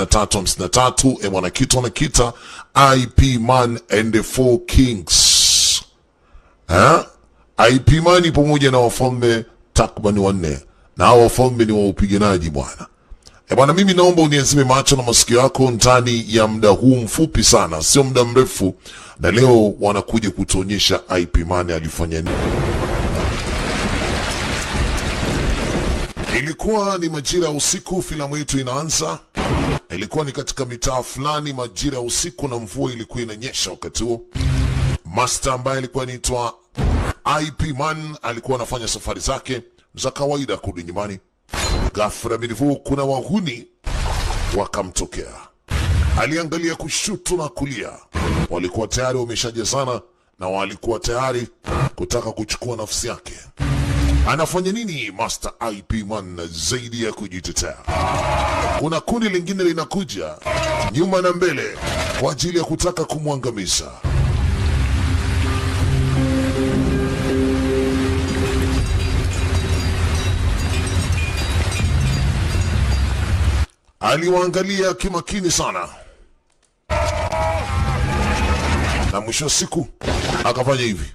353 mwana kitu anakita IP Man and the Four Kings. IP Man pamoja na wafalme takriban 4, na hao wafalme ni wa upiganaji bwana. Bwana, mimi naomba uniazime macho na masikio yako ndani ya muda huu mfupi sana, sio muda mrefu, na leo wanakuja kutuonyesha IP Man alifanya nini. Ilikuwa ni majira ya usiku, filamu yetu inaanza. Ilikuwa ni katika mitaa fulani majira ya usiku, na mvua ilikuwa inanyesha wakati huo. Master ambaye alikuwa anaitwa IP Man alikuwa anafanya safari zake za kawaida kurudi nyumbani. Ghafla bilivu kuna wahuni wakamtokea. Aliangalia kushoto na kulia, walikuwa tayari wameshajazana na walikuwa tayari kutaka kuchukua nafsi yake. Anafanya nini Master IP Man zaidi ya kujitetea? Kuna kundi lingine linakuja nyuma na mbele kwa ajili ya kutaka kumwangamiza. Aliwaangalia kimakini sana, na mwisho wa siku akafanya hivi.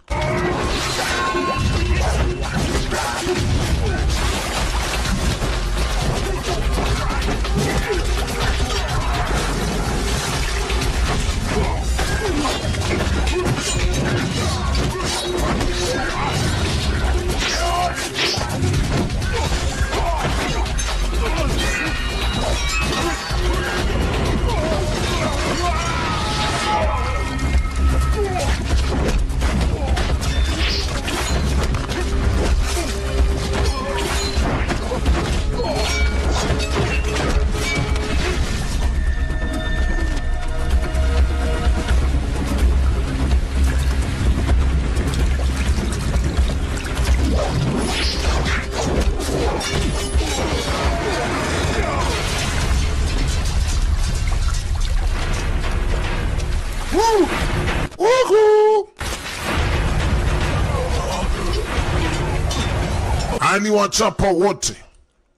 Aliwachapa wote,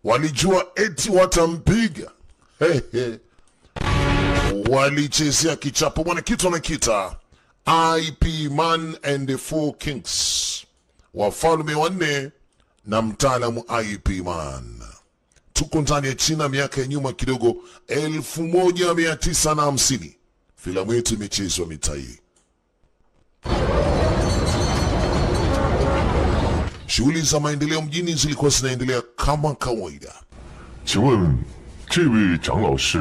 walijua eti watampiga. Walichezea kichapo bwana. Kitu anakita IP Man and the Four Kings, wafalme 4 na mtaalamu IP Man. Tuko ndani ya China, miaka ya nyuma kidogo, 1950. Filamu yetu imechezwa mitaa hii. Shughuli za maendeleo mjini zilikuwa zinaendelea kama kawaida. 请问这位长老是？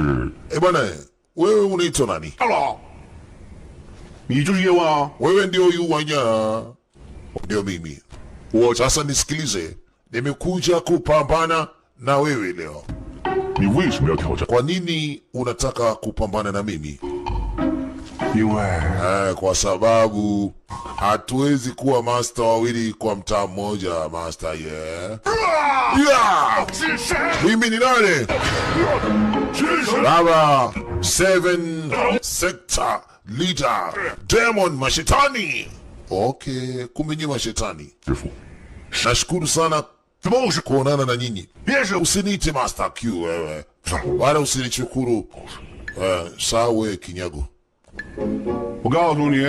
bwana, wewe unaitwa nani? 长老，你就是叶问啊？ Wewe ndio Yuwanya? Ndio mimi. Sasa nisikilize, nimekuja kupambana na wewe leo. 你为什么要挑战？ Kwa nini unataka kupambana na mimi? 因为 kwa sababu hatuwezi kuwa master wawili kwa mtaa mmoja, master. Mimi ni nani? Baba 7 sector leader Demon Mashetani. Okay, kumbe nyinyi mashetani. 师傅， Nashukuru sana kuonana na nyinyi. Usiniite Master Q wewe, wala usinichukuru sawe kinyago. 我告诉你，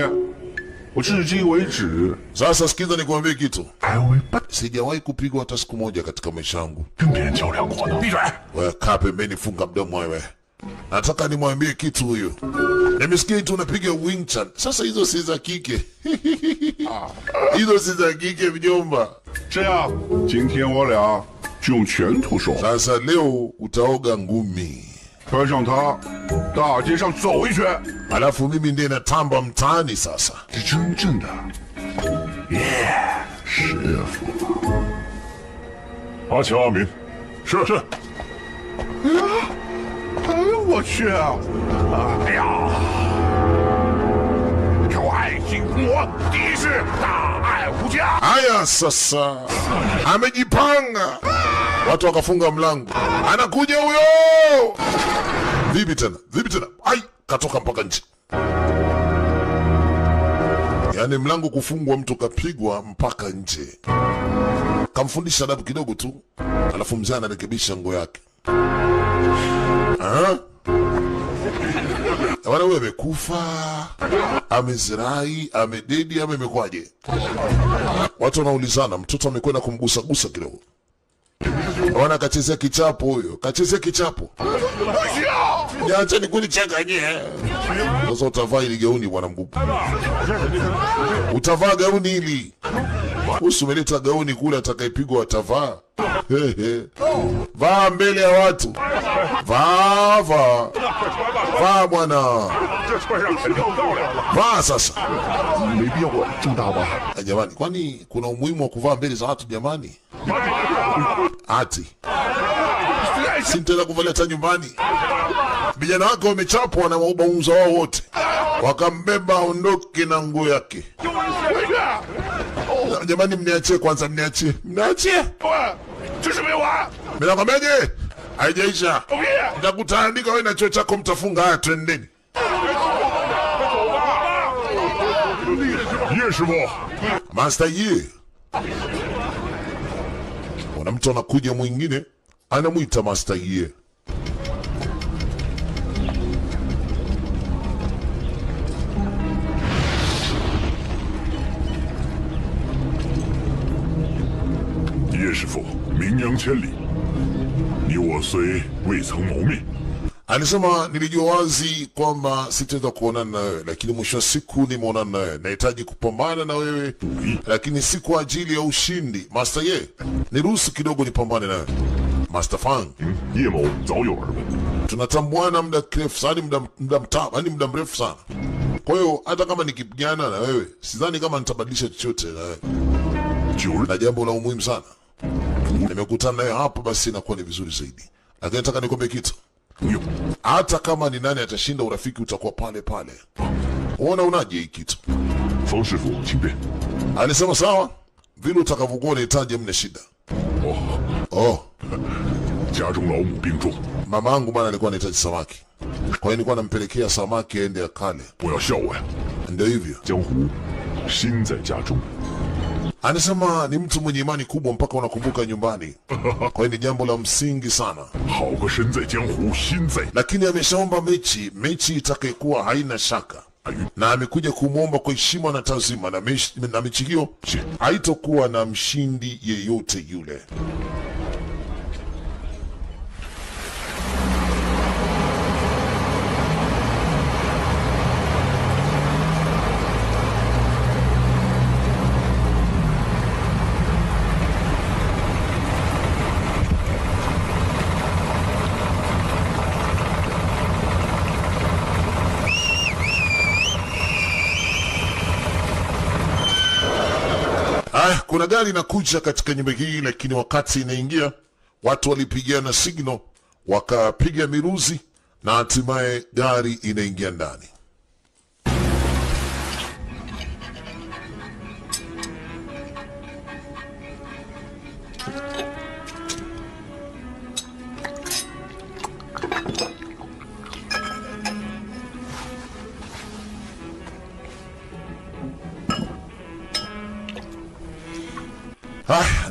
我至今为止 Sasa sikiza nikwambie kitu. 还未不 Sijawahi kupigwa hata siku moja katika maisha yangu. 跟别人较量过呢。闭嘴！ Wewe kaa pembeni, funga mdomo wewe. Nataka nimwambie kitu huyu. Nimesikia tu unapiga Wing Chun. Sasa hizo si za kike. Hizo si za kike mjomba. 这样，今天我俩就用拳出手， Sasa leo utaoga ngumi, 穿上它，大街上走一圈， alafu mimi ndiye natamba mtaani sasa. 是真正的师傅。 阿强阿明，是是。 哎呦我去！哎呀，快进国，敌是大爱无疆。 Haya sasa, amejipanga. Watu wakafunga mlango, anakuja huyo. Vipi tena? Vipi tena? Ai, katoka mpaka nje. Yaani mlango kufungwa, mtu kapigwa mpaka nje. Kamfundisha adabu kidogo tu, alafu mzee anarekebisha nguo yake. Wana wewe amekufa, amezirai, amededi, amekwaje? Watu wanaulizana, mtoto amekwenda kumgusagusa kidogo. Wana kachezea kichapo huyo, kachezea kichapo. Niache nikunichanganyie. Sasa utavaa ili gauni bwana mkubwa. Utavaa gauni hili. Usumeleta gauni kule atakayepigwa atavaa. Vaa mbele ya watu. Vaa bwana. Vaa sasa. Jamani, kwani kuna umuhimu wa kuvaa mbele za watu jamani? Ati sintela kuvalia hata nyumbani. Vijana wake wamechapwa na maubauza wao wote, wakambeba ondoke na nguo yake. Jamani, mniachie kwanza, mniachie. Mnakwambiaje? Haijaisha. Nitakutandika wewe na chuo chako, mtafunga. Haya, twendeni. Master Ye. Kuna mtu anakuja mwingine anamuita Master Ye.叶师傅，名扬千里，你我虽未曾谋面。 Alisema nilijua wazi kwamba sitaweza kuonana na wewe, lakini mwisho wa siku nimeonana na wewe. Nahitaji kupambana na wewe, lakini si kwa ajili ya ushindi. Master Ye, niruhusu kidogo nipambane na wewe. Master Fang, 叶某早有耳闻， tunatambuana muda mrefu sana, muda mrefu sana. Kwa hiyo hata kama nikipigana na wewe, sidhani kama nitabadilisha chochote na wewe. Na jambo la umuhimu sana, nimekutana nawe hapa, basi inakuwa ni vizuri zaidi. Lakini nataka nikwambie kitu. Hata kama ni nani atashinda, urafiki utakuwa pale pale. Unaje hii kitu? 方师傅，请便。 Alisema sawa, vile utakavyokuwa unahitaji, mna shida. Oh, 家中老母病重， mamangu bwana alikuwa anahitaji samaki. Kwa hiyo nilikuwa nampelekea samaki aende akale. 我要效我呀！ Ndio hivyo. 江湖心在家中。 Anasema ni mtu mwenye imani kubwa mpaka unakumbuka nyumbani. Kwa hiyo ni jambo la msingi sana. 好个身在江湖心在。 Lakini ameshaomba mechi itakayekuwa haina shaka. Na amekuja kumwomba kwa heshima na tazima, na mechi hiyo haitokuwa na mshindi yeyote yule. Kuna gari inakuja katika nyumba hii, lakini wakati inaingia watu walipigana signal, wakapiga miruzi na hatimaye gari inaingia ndani.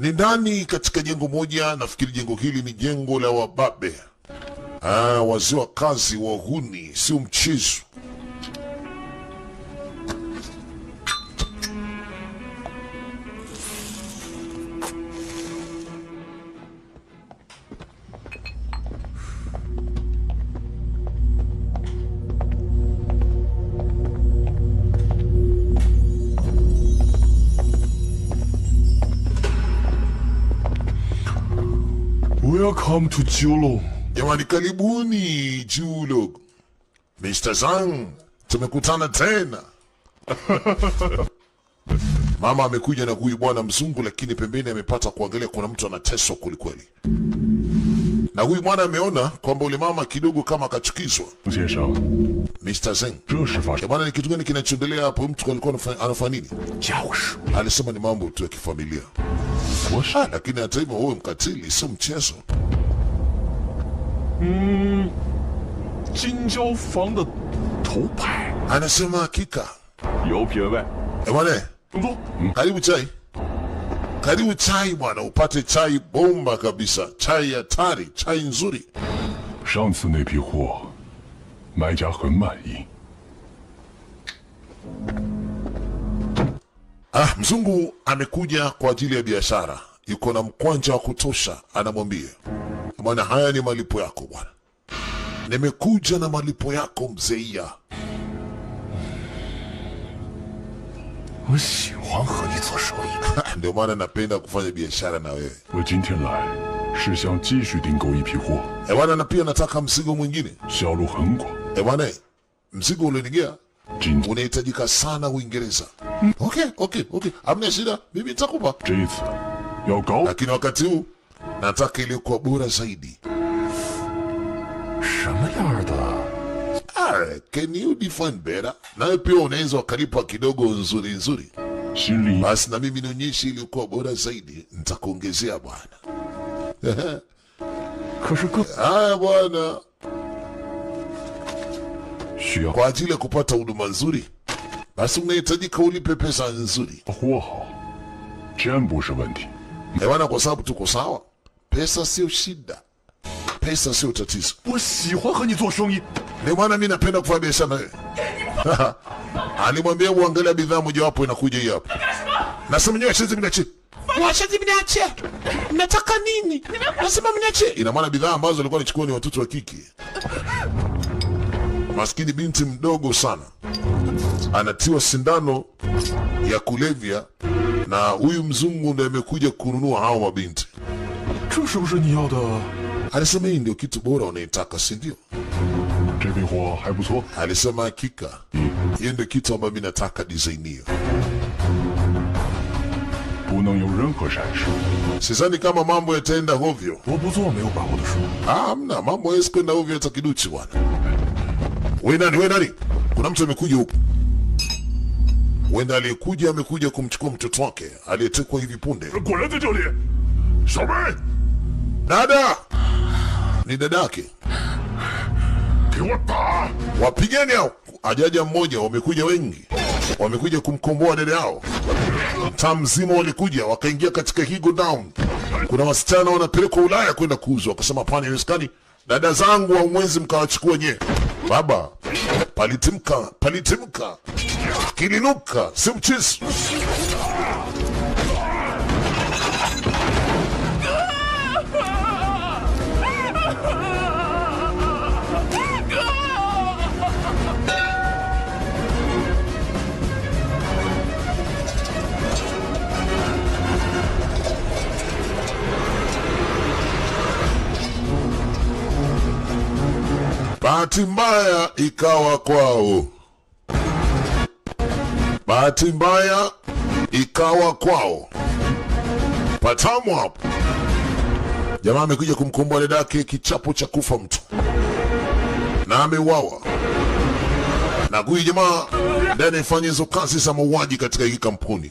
Ni ndani katika jengo moja, nafikiri jengo hili ni jengo la wababe. Wazee wa kazi, wahuni, sio mchezo. Welcome to Jiulong. Jamani, karibuni Jiulong. Mr. Zhang, tumekutana tena. Mama amekuja na huyu bwana mzungu, lakini pembeni amepata kuangalia kuna mtu anateswa kwelikweli. Na huyu bwana ameona kwamba ule mama kidogo kama akachukizwa. Mr. Zhang, bwana, ni kitu gani kinachoendelea hapo? Mtu alikuwa anafanya nini? Alisema ni mambo tu ya kifamilia. Lakini hata hivyo wewe mkatili, sio mchezo. Jinjiao Fang de tou pai. Anasema hakika. You品位. Bwana, karibu chai. Karibu chai bwana, upate chai bomba kabisa. Chai hatari, chai nzuri. 上次那批货买家很满意。 Mzungu amekuja kwa ajili ya biashara, yuko na mkwanja wa kutosha. Anamwambia, bwana, haya ni malipo yako bwana, nimekuja na malipo yako mzeia. 我喜欢和你做生意。 Ndio maana napenda kufanya biashara na wewe. 我今天来是想继续订购一批货， Bwana, na pia nataka mzigo mwingine. 销路很广。 Bwana, mzigo ulionigea 今 unahitajika sana Uingereza. Okay, hamna shida, mimi nitakupa. 这一次要高， Lakini wakati huu nataka iliyokuwa bora zaidi. 什么样的？ Can you define better? Nawe pia unaweza ukalipa kidogo nzuri. 心里 Basi na mimi nionyeshe iliyokuwa bora zaidi, nitakuongezea bwana. 可是哥 Haya bwana, 需要 kwa ajili ya kupata huduma nzuri, basi unahitajika ulipe pesa nzuri. 货好，真不是问题。 Bwana, kwa sababu tuko sawa, pesa sio shida, pesa sio tatizo. 我喜欢和你做生意。 Ndio maana mimi napenda kufanya biashara na wewe. Alimwambia uangalia bidhaa mojawapo inakuja hii hapa. Nasema nyewe shizi mniachie. Washaji mniachie. Mnataka nini? Nasema mniachie. Ina maana bidhaa ambazo alikuwa anachukua ni watoto wa kike. Maskini binti mdogo sana. Anatiwa sindano ya kulevya na huyu mzungu ndiye amekuja kununua hao mabinti. 这是不是你要的？ Alisema hii ndio kitu bora unaitaka, si ndio? 这批货还不错， Alisema hakika. Hiyo ndio kitu ambacho mimi nataka design hiyo. 不能有任何闪失。 Sidhani kama mambo yataenda hovyo. 我不做没有把握的事。 Hamna, mambo hawezi kwenda hovyo hata kiduchi bwana. Wewe nani? Kuna mtu amekuja huku. Wenda aliyekuja amekuja kumchukua mtoto wake aliyetekwa hivi punde. 果然在这里，小梅， Dada! Ni dadake. 给我打！ Wapigeni hao. Ajaja mmoja, wamekuja wengi. Wamekuja kumkomboa dada yao. Mtaa mzima walikuja wakaingia katika hii godown. Kuna wasichana wanapelekwa Ulaya kwenda kuuzwa. Wakasema hapana, haiwezekani. Dada zangu wa mwezi mkawachukua nye. Baba, palitimka. Kilinuka, si mchezo. Bahati mbaya ikawa kwao. Bahati mbaya ikawa kwao. Patamu hapo. Jamaa amekuja kumkomboa dadake kichapo cha kufa mtu. Na ameuawa. Na huyu jamaa ndiye anafanya hizo kazi za mauaji katika hii kampuni.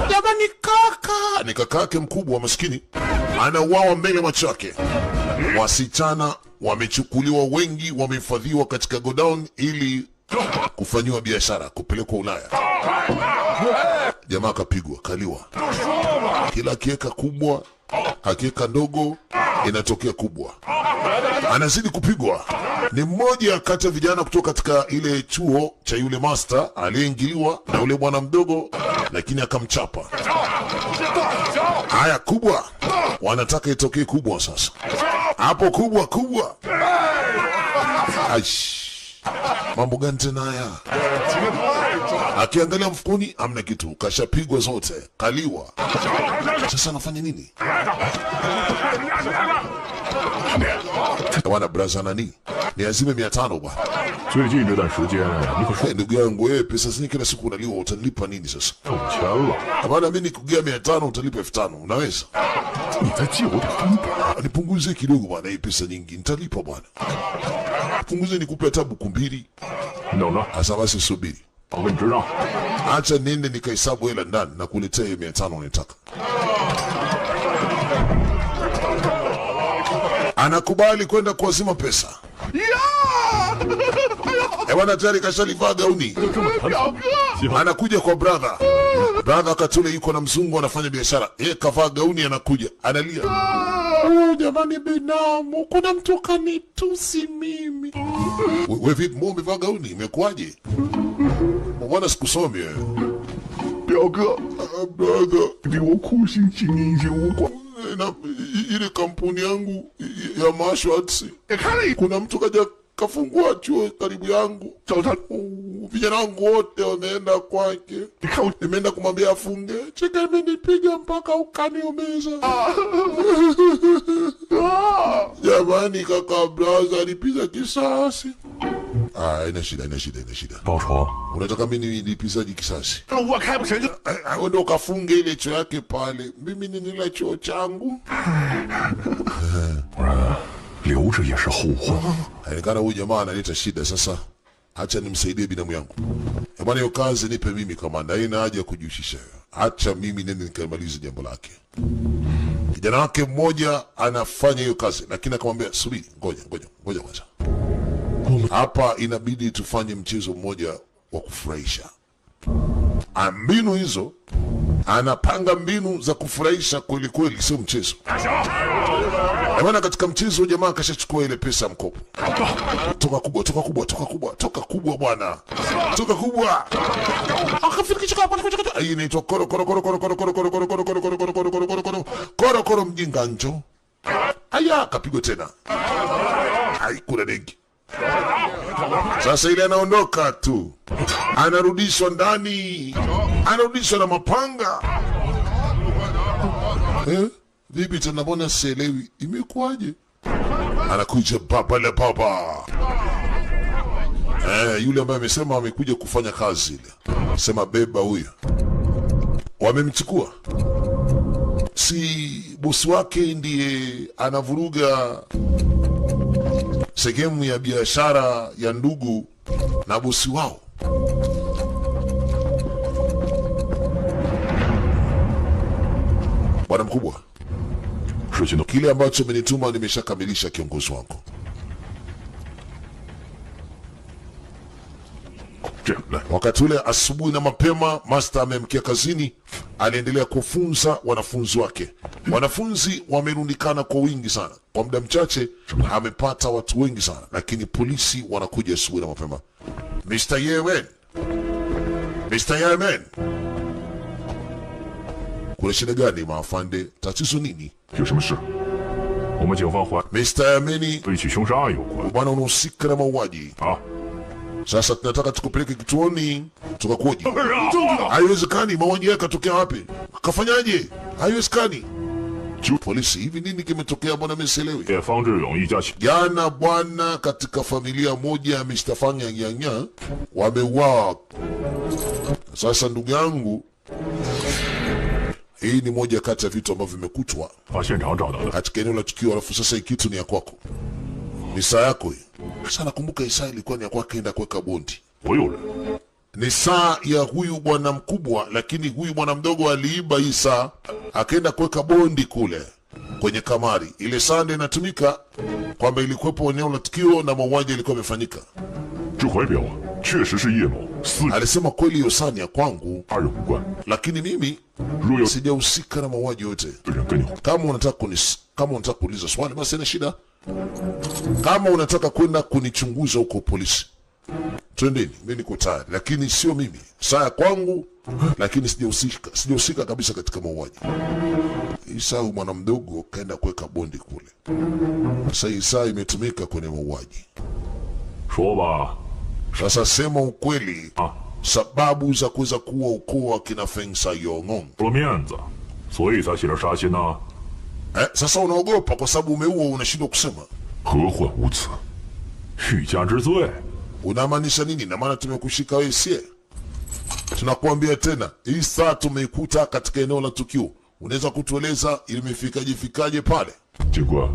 Jamaa ni kaka. Ni kakake mkubwa maskini. Anauawa mbele macho yake. Wasichana wamechukuliwa wengi, wamehifadhiwa katika godown ili kufanyiwa biashara, kupelekwa Ulaya. Jamaa akapigwa, kaliwa. Kila akiweka kubwa, akiweka ndogo, inatokea kubwa. Anazidi kupigwa. Ni mmoja kati ya vijana kutoka katika ile chuo cha yule master aliyeingiliwa na yule bwana mdogo, lakini akamchapa. Haya, kubwa. Wanataka itokee kubwa sasa. Hapo kubwa. Aish. Mambo gani tena haya? Akiangalia mfukoni amna kitu, kashapigwa zote, kaliwa. Sasa anafanya nini? Wana braza nani? Ni azime 500 bwana. 最近这段时间，你可说 Ndugu yangu wewe, pesa zini kila siku unaliwa, utanilipa nini sasa? 挣钱了， Hapana, mimi nikugea 500 utalipa 5000. Unaweza? 你再借我点翻本。 Nipunguze kidogo bwana, hii pesa nyingi nitalipa bwana. Punguze nikupe hata buku mbili. 等着， Asa basi subiri. 我跟你支账。 Acha niende nikahesabu hela ndani na kuletea hiyo 500 unataka. Anakubali kwenda kuazima pesa. Bwana tayari kashalivaa gauni. Anakuja kwa brother. Brother wakati ule yuko na mzungu anafanya biashara. Yeye kavaa gauni anakuja. Analia. Jamani binamu, kuna mtu kanitusi mimi. Wewe vipi mbona umevaa gauni? Imekuwaje? Mbona sikusomi wewe? 表哥， Brother, 给我苦心经营酒馆， na ile kampuni yangu ya Mashwats, kuna mtu kaja kafungua chuo karibu yangu. 找他， Vijana wangu wote wameenda kwake. 你看我， Nimeenda kumwambia afunge. Cheka imenipiga mpaka ukaniumiza. Jamani kaka brother alipiza kisasi. Ina shida. 报仇， Unataka mimi nilipizaje kisasi? 我开不成就， Wewe ndio kafunge ile chuo yake pale. Mimi ni nila chuo changu. 不然留着也是后患。 Inaonekana huyu jamaa analeta shida sasa. Acha nimsaidie binamu yangu. Jamani hiyo kazi nipe mimi kamanda. Haina haja ya kujihusisha. Acha mimi nende nikamalize jambo lake. Kijana wake mmoja anafanya hiyo kazi lakini akamwambia subiri, ngoja kwanza. Hapa inabidi tufanye mchezo mmoja wa kufurahisha. Mbinu hizo anapanga mbinu za kufurahisha kweli kweli, sio mchezo. Maana katika mchezo jamaa akashachukua ile pesa mkopo. Toka kubwa bwana. Toka kubwa. Akafikisha kwa hii inaitwa koro mjinga njo. Aya kapigwa tena. Haikula dengi. Sasa ile anaondoka tu. Anarudishwa ndani. Anarudishwa na mapanga. Bibi tena mbona sielewi imekuwaje? Anakuja baba la baba. Yule ambaye amesema amekuja kufanya kazi ile. Sema beba huyo. Wamemchukua. Si bosi wake ndiye anavuruga sehemu ya biashara ya ndugu na bosi wao. Bwana mkubwa, kile ambacho umenituma nimeshakamilisha kiongozi wangu. Wakati ule asubuhi na mapema, master amemkia kazini, aliendelea kufunza wanafunzi wake. Wanafunzi wamerundikana kwa wingi sana. Kwa muda mchache amepata watu wengi sana, lakini polisi wanakuja asubuhi na mapema. Mr. Yemen, kuna shida gani maafande? Tatizo nini? 有什么事？我们警方怀 Mr. Yemeni, 和一起凶杀案有关 bwana unahusika na mauaji. 啊！ Sasa tunataka tukupeleke kituoni tukakuoji. Haiwezekani, mauaji yake katokea wapi? Kafanyaje? Haiwezekani. Polisi, hivi nini kimetokea bwana mesielewi? 也方志勇一家亲 Jana bwana, katika familia moja ya Mr. Fanya Nyanya wameuawa. Sasa ndugu yangu, hii ni moja kati ya vitu ambavyo vimekutwa 把现场找到的， katika eneo la tukio, alafu sasa hii kitu ni ya kwako. Ni saa yako hii. Sasa nakumbuka hii saa ilikuwa ni ya kwake, enda kuweka bondi. 我有人 Ni saa ya huyu bwana mkubwa, lakini huyu bwana mdogo aliiba hii saa, akaenda kuweka bondi kule kwenye kamari. Ile saa ndio inatumika kwamba ilikuwepo eneo la tukio na mauaji yalikuwa yamefanyika. 这怀表啊，确实是叶某私人 Alisema kweli hiyo saa ni ya kwangu, 二人无关。 lakini mimi 若有 sijahusika na mauaji yote. 人跟你 Kama unataka kuuliza swali basi ina shida. Kama unataka kwenda kunichunguza huko polisi, twendeni, mimi niko tayari, lakini sio mimi. Saa ya kwangu, lakini sijahusika kabisa katika mauaji. Hii saa huyu mwana mdogo kaenda kuweka bondi kule. Sasa hii saa imetumika kwenye mauaji. 说吧， Sasa sema ukweli, 啊， sababu za kuweza kuwa ukoo wa kina Feng Sayong. 做面子，所以才起了杀心呐、 Sasa unaogopa kwa sababu umeua, unashindwa kusema. 何患无辞？欲加之罪。 Unamaanisha nini? Na maana tumekushika wewe, sie? Tunakuambia tena, hii saa tumeikuta katika eneo la tukio. Unaweza kutueleza ilimefikaje pale? 警官，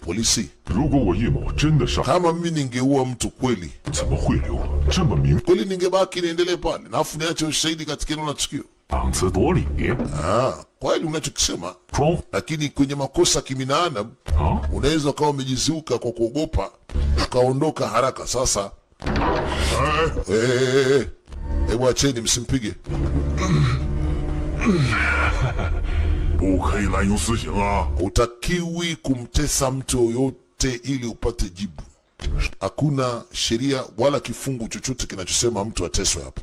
Polisi, 如果我叶某真的杀， kama mimi ningeua mtu kweli, 怎么会留这么明 kweli ningebaki niendelee pale na afu niache ushahidi katika eneo la tukio? 档次夺理？ Kweli unachokisema, 装 lakini kwenye makosa kibinadamu 啊！ unaweza ukawa umejiziuka kwa kuogopa ukaondoka haraka. Sasa hebu acheni, msimpige. 不可以滥用私刑啊！ Hutakiwi kumtesa mtu yoyote ili upate jibu. Hakuna sheria wala kifungu chochote kinachosema mtu ateswe hapa.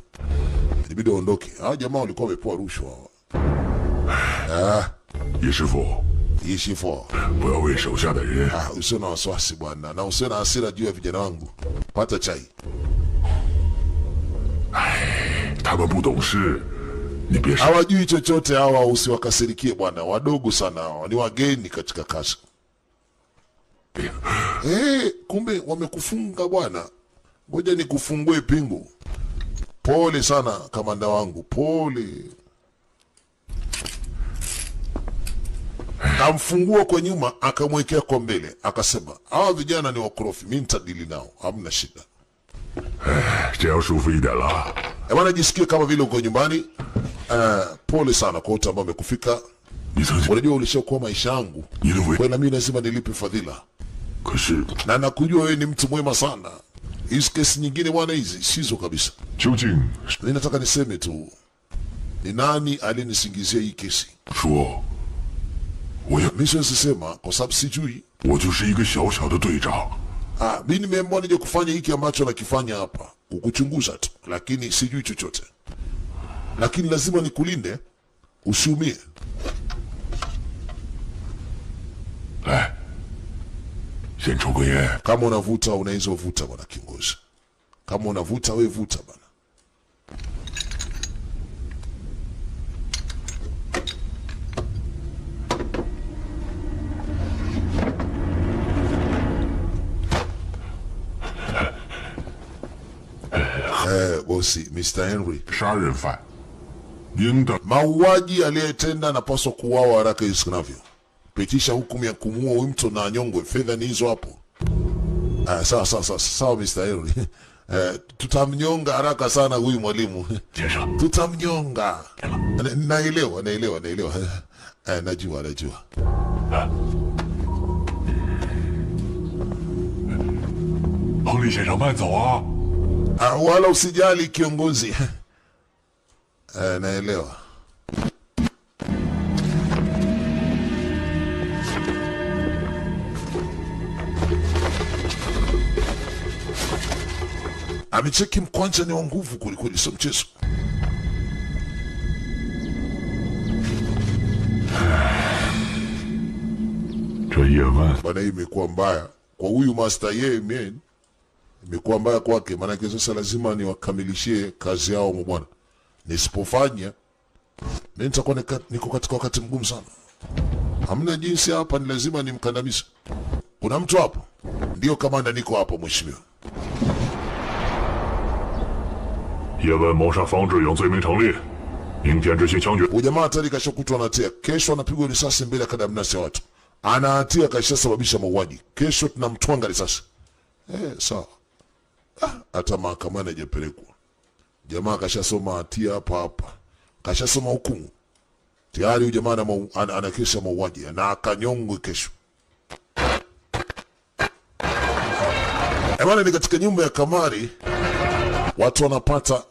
Ilibidi aondoke. Hao jamaa walikuwa wamepewa rushwa. 叶师傅， Ishifo. 不要为手下的人。 Usiwe na wasiwasi bwana, na usiwe na hasira juu ya vijana wangu. Pata chai. 他们不懂事，你别生。 Hawajui chochote hawa, usiwakasirikie bwana. Wadogo sana hawa, ni wageni katika kazi. Kumbe wamekufunga bwana. Ngoja nikufungue pingu. Pole sana kamanda wangu, pole. Kamfungua kwa nyuma, akamwekea kwa mbele, akasema hawa vijana ni wakorofi, mimi nitadili nao, hamna shida. 这样舒服一点了。 Bwana, jisikie kama vile uko nyumbani. Pole sana kwa wote ambao wamekufika. 你曾经， Unajua ulishakuwa maisha yangu. 你的伟， Kwa na mimi lazima nilipe fadhila. 可是 Na nakujua wewe ni mtu mwema sana. Hizi kesi nyingine bwana, hizi sizo kabisa. 究竟 Mimi nataka niseme tu, ni nani alinisingizia hii kesi? 说，我也 Mimi siwezi sema kwa sababu sijui. 我就是一个小小的队长。 Mimi nimeamua nije kufanya hiki ambacho nakifanya hapa, kukuchunguza tu, lakini sijui chochote. Lakini lazima nikulinde, usiumie. 来，先抽根烟。 Kama unavuta unaweza uvuta bwana kiongozi. Kama unavuta wewe vuta bwana. Bosi, Mr. Henry. 杀人犯，应当 Mauaji aliyetenda anapaswa kuuawa haraka iwezekanavyo. Pitisha hukumu ya kumuua huyu mtu na anyongwe. Fedha ni hizo hapo. Sawa Mr. Henry. Tutamnyonga haraka sana huyu mwalimu. 先生， Tutamnyonga. Naelewa. Najua. 亨利先生慢走啊！ Wala usijali kiongozi. Naelewa. Amecheki mkwanja ni wa nguvu kwelikweli, sio mchezo. Bwana, hii imekuwa mbaya kwa huyu Master Ye Mien. Imekuwa mbaya kwake, maanake sasa lazima niwakamilishie kazi yao bwana. Nisipofanya mimi nitakuwa niko katika wakati mgumu sana. Hamna jinsi hapa, ni lazima nimkandamize. Kuna mtu hapo? Ndio kamanda, niko hapo mheshimiwa. 叶问谋杀方志勇罪名成立，明天执行枪决。 Ujamaa hatari kashakutwa na hatia. Kesho anapigwa risasi mbele ya kadamnasi ya watu. Ana hatia, kashasababisha mauaji. Kesho tunamtwanga risasi. Sawa. Hata mahakamani hajapelekwa. Jamaa kashasoma hatia hapa. Kashasoma hukumu. Tayari huyu jamaa ana kesi ya mauaji na akanyongwe kesho. Bwana, ni katika nyumba ya kamari. Watu wanapata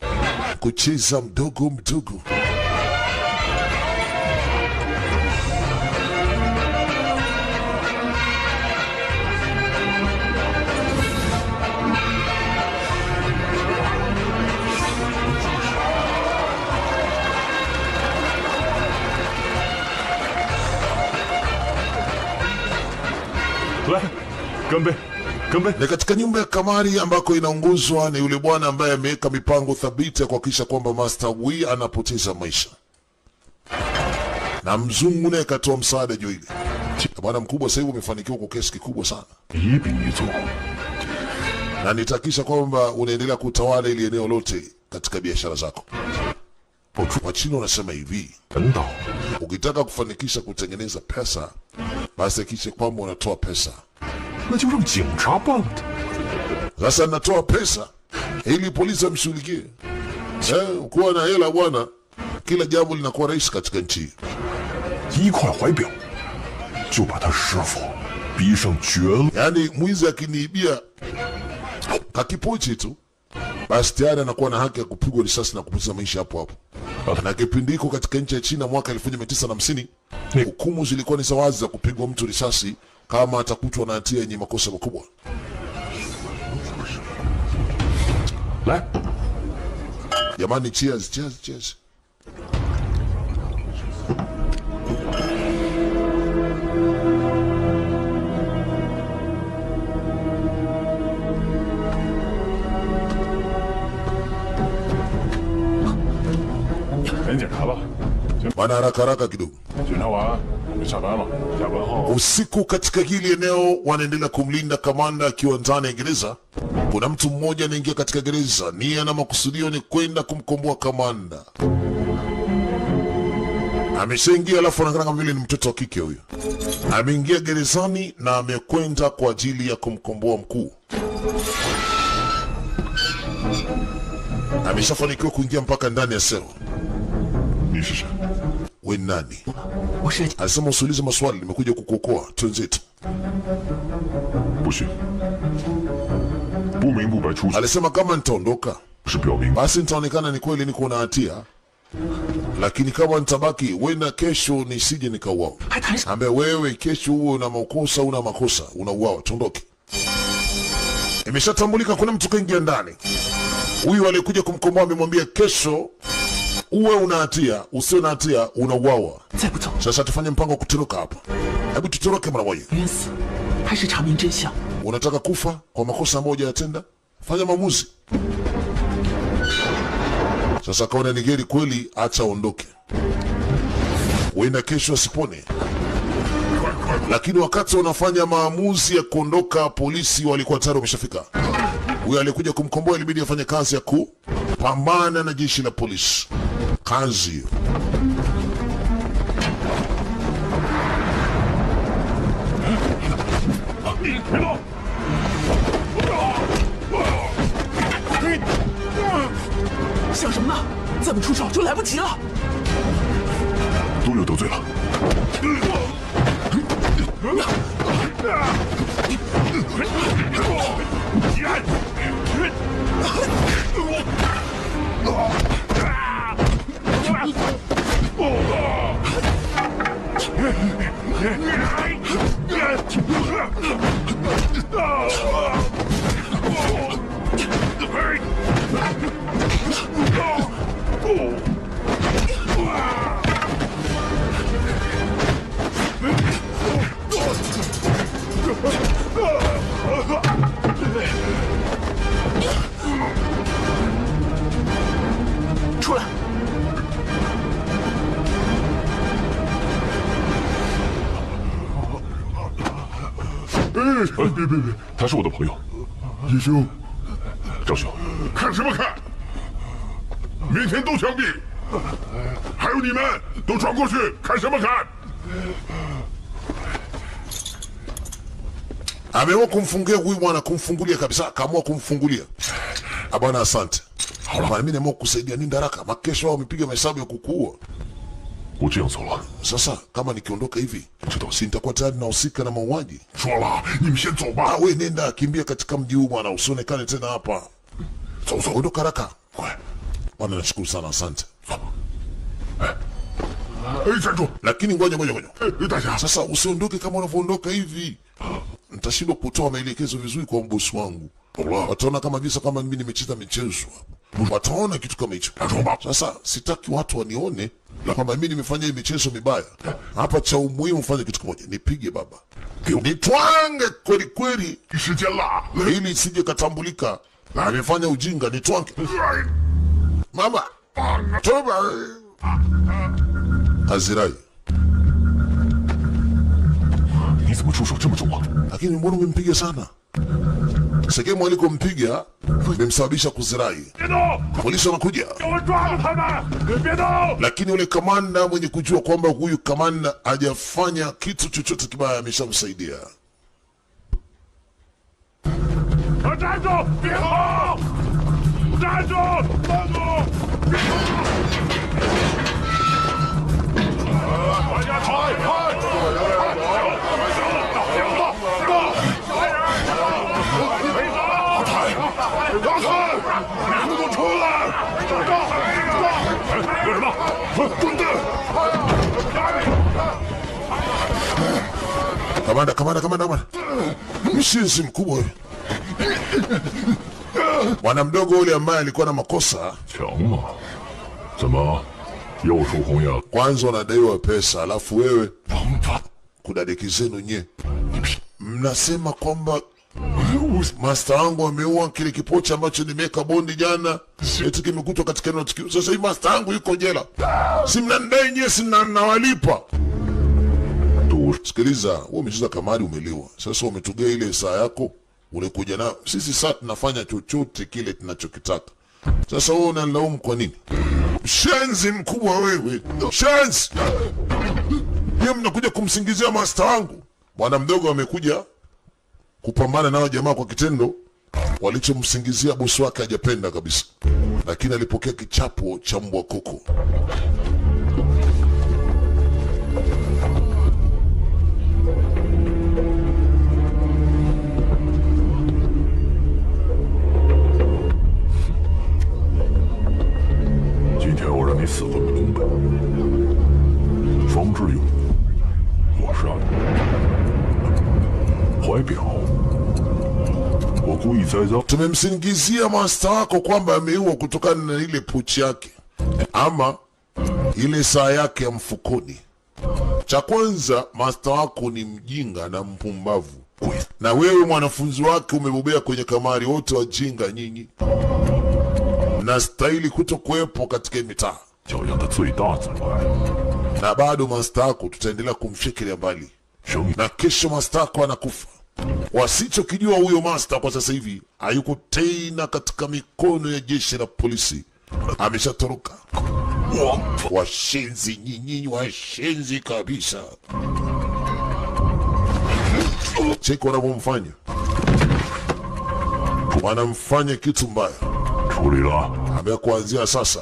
kucheza mdogo.干杯！ Ni katika nyumba ya kamari ambako inaongozwa na yule bwana ambaye ameweka mipango thabiti ya kuhakikisha kwamba Master Wei anapoteza maisha. Na mzungu naye katoa msaada juu ile. Bwana mkubwa, sasa hivi umefanikiwa kwa kiasi kikubwa sana. 一比一做， Na nitahakikisha kwamba unaendelea kutawala ili eneo lote katika biashara zako. Wachina wanasema hivi, 等等， ukitaka kufanikisha kutengeneza pesa, basi hakikisha kwamba unatoa pesa. 那就让警察办了他。 Sasa natoa pesa ili polisi amshughulikie. Kuwa na hela bwana, kila jambo linakuwa rahisi katika nchi. 一块怀表，就把他师傅逼上绝路。 Yaani mwizi akiniibia kakipochi tu, basi tayari anakuwa na haki ya kupigwa risasi na kupoteza maisha hapo hapo. Na kipindi hiko katika nchi ya China mwaka 1950 Hukumu zilikuwa ni za wazi za kupigwa mtu risasi kama atakutwa na hatia yenye makosa makubwa. 来， Jamani, cheers, cheers, cheers. 赶紧检查吧。 Bana, haraka haraka kidogo. 检查完我就下班了。下班后， Usiku katika hili eneo wanaendelea kumlinda kamanda akiwa ndani ya gereza. Kuna mtu mmoja anaingia katika gereza, nia na makusudio ni kwenda kumkomboa kamanda. Ameshaingia, alafu anaonekana kama vile ni mtoto wa kike huyo. Ameingia gerezani na amekwenda kwa ajili ya kumkomboa mkuu. Ameshafanikiwa kuingia mpaka ndani ya selo. 你是谁？ We nani? 我是 Alisema usiulize maswali, nimekuja kukuokoa. Twenzetu. 不行，不明不白出去 Alisema kama nitaondoka 是表明 basi nitaonekana ni kweli niko na hatia, lakini kama nitabaki wenda kesho nisije nikauawa. 还谈什么？ Ambe wewe kesho uwe una makosa, una makosa, unauawa, tuondoke. Imeshatambulika kuna mtu kaingia ndani. Huyu aliyekuja kumkomboa amemwambia kesho uwe una hatia, usio na hatia, unauawa. 再不走， Sasa tufanye mpango wa kutoroka hapa. Hebu tutoroke mara moja. 冤死，还是查明真相？ Unataka kufa kwa makosa ambayo hujayatenda? Fanya maamuzi. Sasa kaona ni geri kweli, acha aondoke. Wenda kesho asipone. Lakini wakati wanafanya maamuzi ya kuondoka, polisi walikuwa tayari wameshafika. Huyo aliyekuja kumkomboa ilibidi afanye kazi ya kupambana na jeshi la polisi. Kazi hiyo. Hello. 想什么呢？再不出手就来不及了。 都有得罪了。 出来！ 别，他是我的朋友。叶兄，赵兄，看什么看？明天都枪毙！还有你们，都转过去，看什么看？ Ameamua kumfungia huyu bwana, kumfungulia kabisa, akaamua kumfungulia. Bwana asante. Bwana mimi nimeamua kusaidia nini haraka, makesho wao wamepiga mahesabu ya kukuua. 我这样走了， Sasa kama nikiondoka hivi, si nitakuwa tayari nahusika na mauaji. 说了，你们先走吧。 We nenda kimbia katika mji huu bwana, usionekane tena hapa. 走走， Ondoka haraka. 快！ Bwana nashukuru sana, asante. 哎，站住！ Lakini ngoja. 哎，大侠， Sasa usiondoke kama unavyoondoka hivi. Nitashindwa kutoa maelekezo vizuri kwa bosi wangu. Wataona kama visa kama mimi nimecheza michezo. Wataona kitu kama hicho. Sasa sitaki watu wanione kwamba mimi nimefanya hii michezo mibaya. Hapa cha umuhimu fanya kitu kimoja, nipige baba. Nitwange kweli kweli 时间了。 ili isije katambulika. Amefanya ujinga, nitwange. Mama, toba. Azirai. 你怎么出手这么重啊？ Lakini mbona umempiga sana? Sehemu alikompiga imemsababisha kuzirai. Polisi wanakuja. 我抓住他们！别动！ Lakini yule kamanda mwenye kujua kwamba huyu kamanda hajafanya kitu chochote kibaya ameshamsaidia. 站住！别跑！站住！站住！别跑！大家老太，你们都出来！干什么？滚蛋！ kamanda. Mshenzi mkubwa huyo. Bwana mdogo yule ambaye alikuwa na makosa. 强吗？怎么又出红叶了？ Kwanza unadaiwa pesa, alafu wewe kudadeki zenu nye. Mnasema kwamba master wangu ameua kile kipocha ambacho nimeweka bondi jana. Eti kimekutwa katika eneo tukio. Sasa hii master wangu yuko jela. Si mnandai nye, si nawalipa. Sikiliza, wewe umecheza kamari, umeliwa. Sasa umetugea ile saa yako, ulikuja nayo. Sisi saa tunafanya chochote kile tunachokitaka. Sasa wewe unanilaumu kwa nini? Shenzi mkubwa wewe. Shenzi. Yeye mnakuja kumsingizia master wangu. Bwana mdogo amekuja kupambana nao jamaa kwa kitendo walichomsingizia bosi wake hajapenda kabisa. Lakini alipokea kichapo cha mbwa koko. 你死得明白。方志勇，我杀的。怀表，我故意栽赃。 Tumemsingizia master wako kwamba ameua kutokana na ile pochi yake ama ile saa yake ya mfukoni. Cha kwanza, master wako ni mjinga na mpumbavu, na wewe mwanafunzi wake umebobea kwenye kamari. Wote wajinga nyinyi, na stahili kutokuwepo katika mitaa. 教养的最大阻碍。 Na bado master wako tutaendelea kumshikilia mbali, 生 na kesho master wako anakufa. Wasichokijua huyo master kwa sasa hivi hayuko tena katika mikono ya jeshi la polisi, ameshatoroka. Washenzi nyinyi, washenzi kabisa. Cheki wanavyomfanya, wanamfanya kitu mbaya. 处理了。 Ambia kuanzia sasa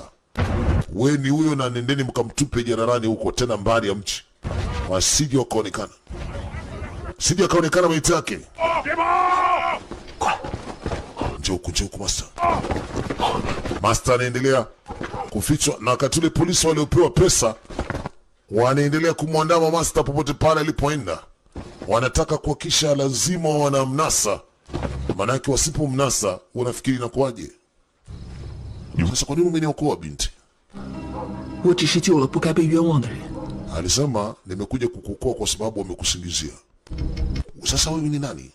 we ni huyo, na nendeni mkamtupe jalalani huko, tena mbali ya mchi, wasije wakaonekana, sije akaonekana maiti yake. Njoo huku master. Master anaendelea kufichwa, na wakati ule polisi waliopewa pesa wanaendelea kumwandama master popote pale alipoenda. Wanataka kuhakikisha lazima wanamnasa, maanake wasipomnasa unafikiri inakuwaje? Sasa kwa nini umeniokoa binti? 我只是救了不该被冤枉的人。 Alisema nimekuja kukuokoa kwa sababu wamekusingizia. Sasa wewe ni nani?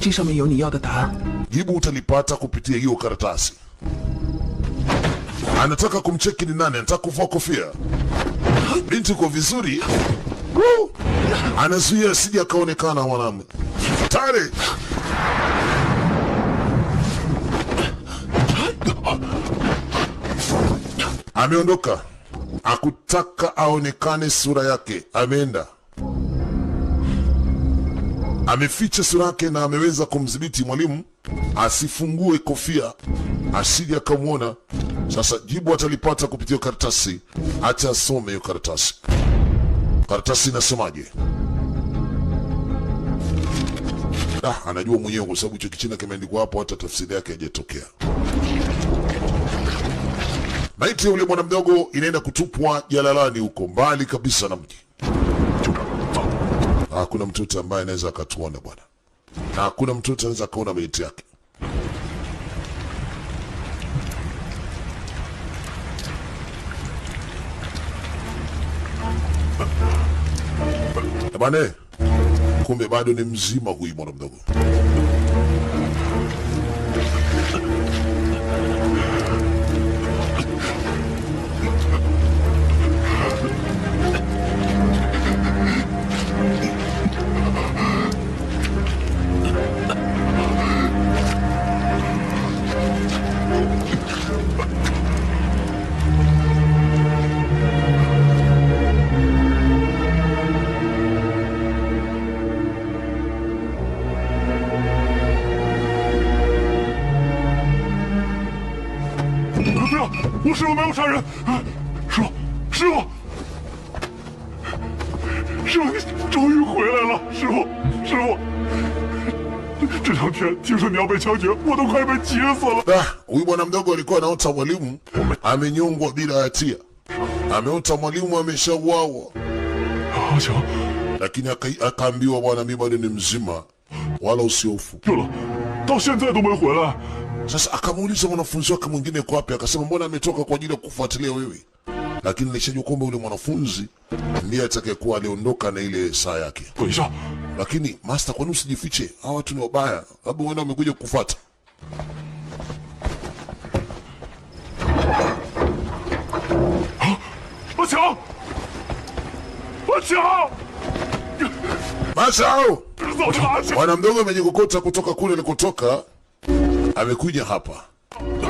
这上面有你要的答案。 Jibu utalipata kupitia hiyo karatasi. Anataka kumcheki ni nani, anataka kuvua kofia. Binti uko vizuri. Anazuia asije akaonekana mwanamume. Tare. Ameondoka. Hakutaka aonekane sura yake. Ameenda. Ameficha sura yake na ameweza kumdhibiti mwalimu asifungue kofia asije akamwona. Sasa jibu atalipata kupitia karatasi. Acha asome hiyo karatasi. Karatasi inasemaje? Anajua mwenyewe kwa sababu hicho kichina kimeandikwa hapo, hata tafsiri yake haijatokea. Maiti yule bwana mdogo inaenda kutupwa jalalani huko mbali kabisa na mji. Hakuna mtoto ambaye anaweza akatuona bwana, na hakuna mtoto anaweza akaona maiti yake. Bwana, kumbe bado ni mzima huyu bwana mdogo.不要！我师傅没有杀人。师傅，师傅，师傅，你终于回来了！师傅，师傅，这2天听说你要被枪决，我都快被急死了。 Huyu bwana mdogo alikuwa anaota mwalimu amenyongwa bila hatia, ameota mwalimu ameshauawa. 阿强， lakini akaambiwa bwana, mimi bado ni mzima, wala usihofu. 对了，到现在都没回来。 Sasa akamuuliza mwanafunzi wake mwingine yuko wapi, akasema mbona ametoka kwa ajili ya kufuatilia wewe, lakini nilishajua kwamba yule mwanafunzi ndiye atakayekuwa aliondoka na ile saa yake. 等一下， Lakini master, kwa nini usijifiche? Hawa watu ni wabaya, labda wenda wamekuja kukufuata. 阿强，阿强， Masao! 早上阿强， Bwana mdogo amejikokota kutoka kule alikotoka, amekuja hapa,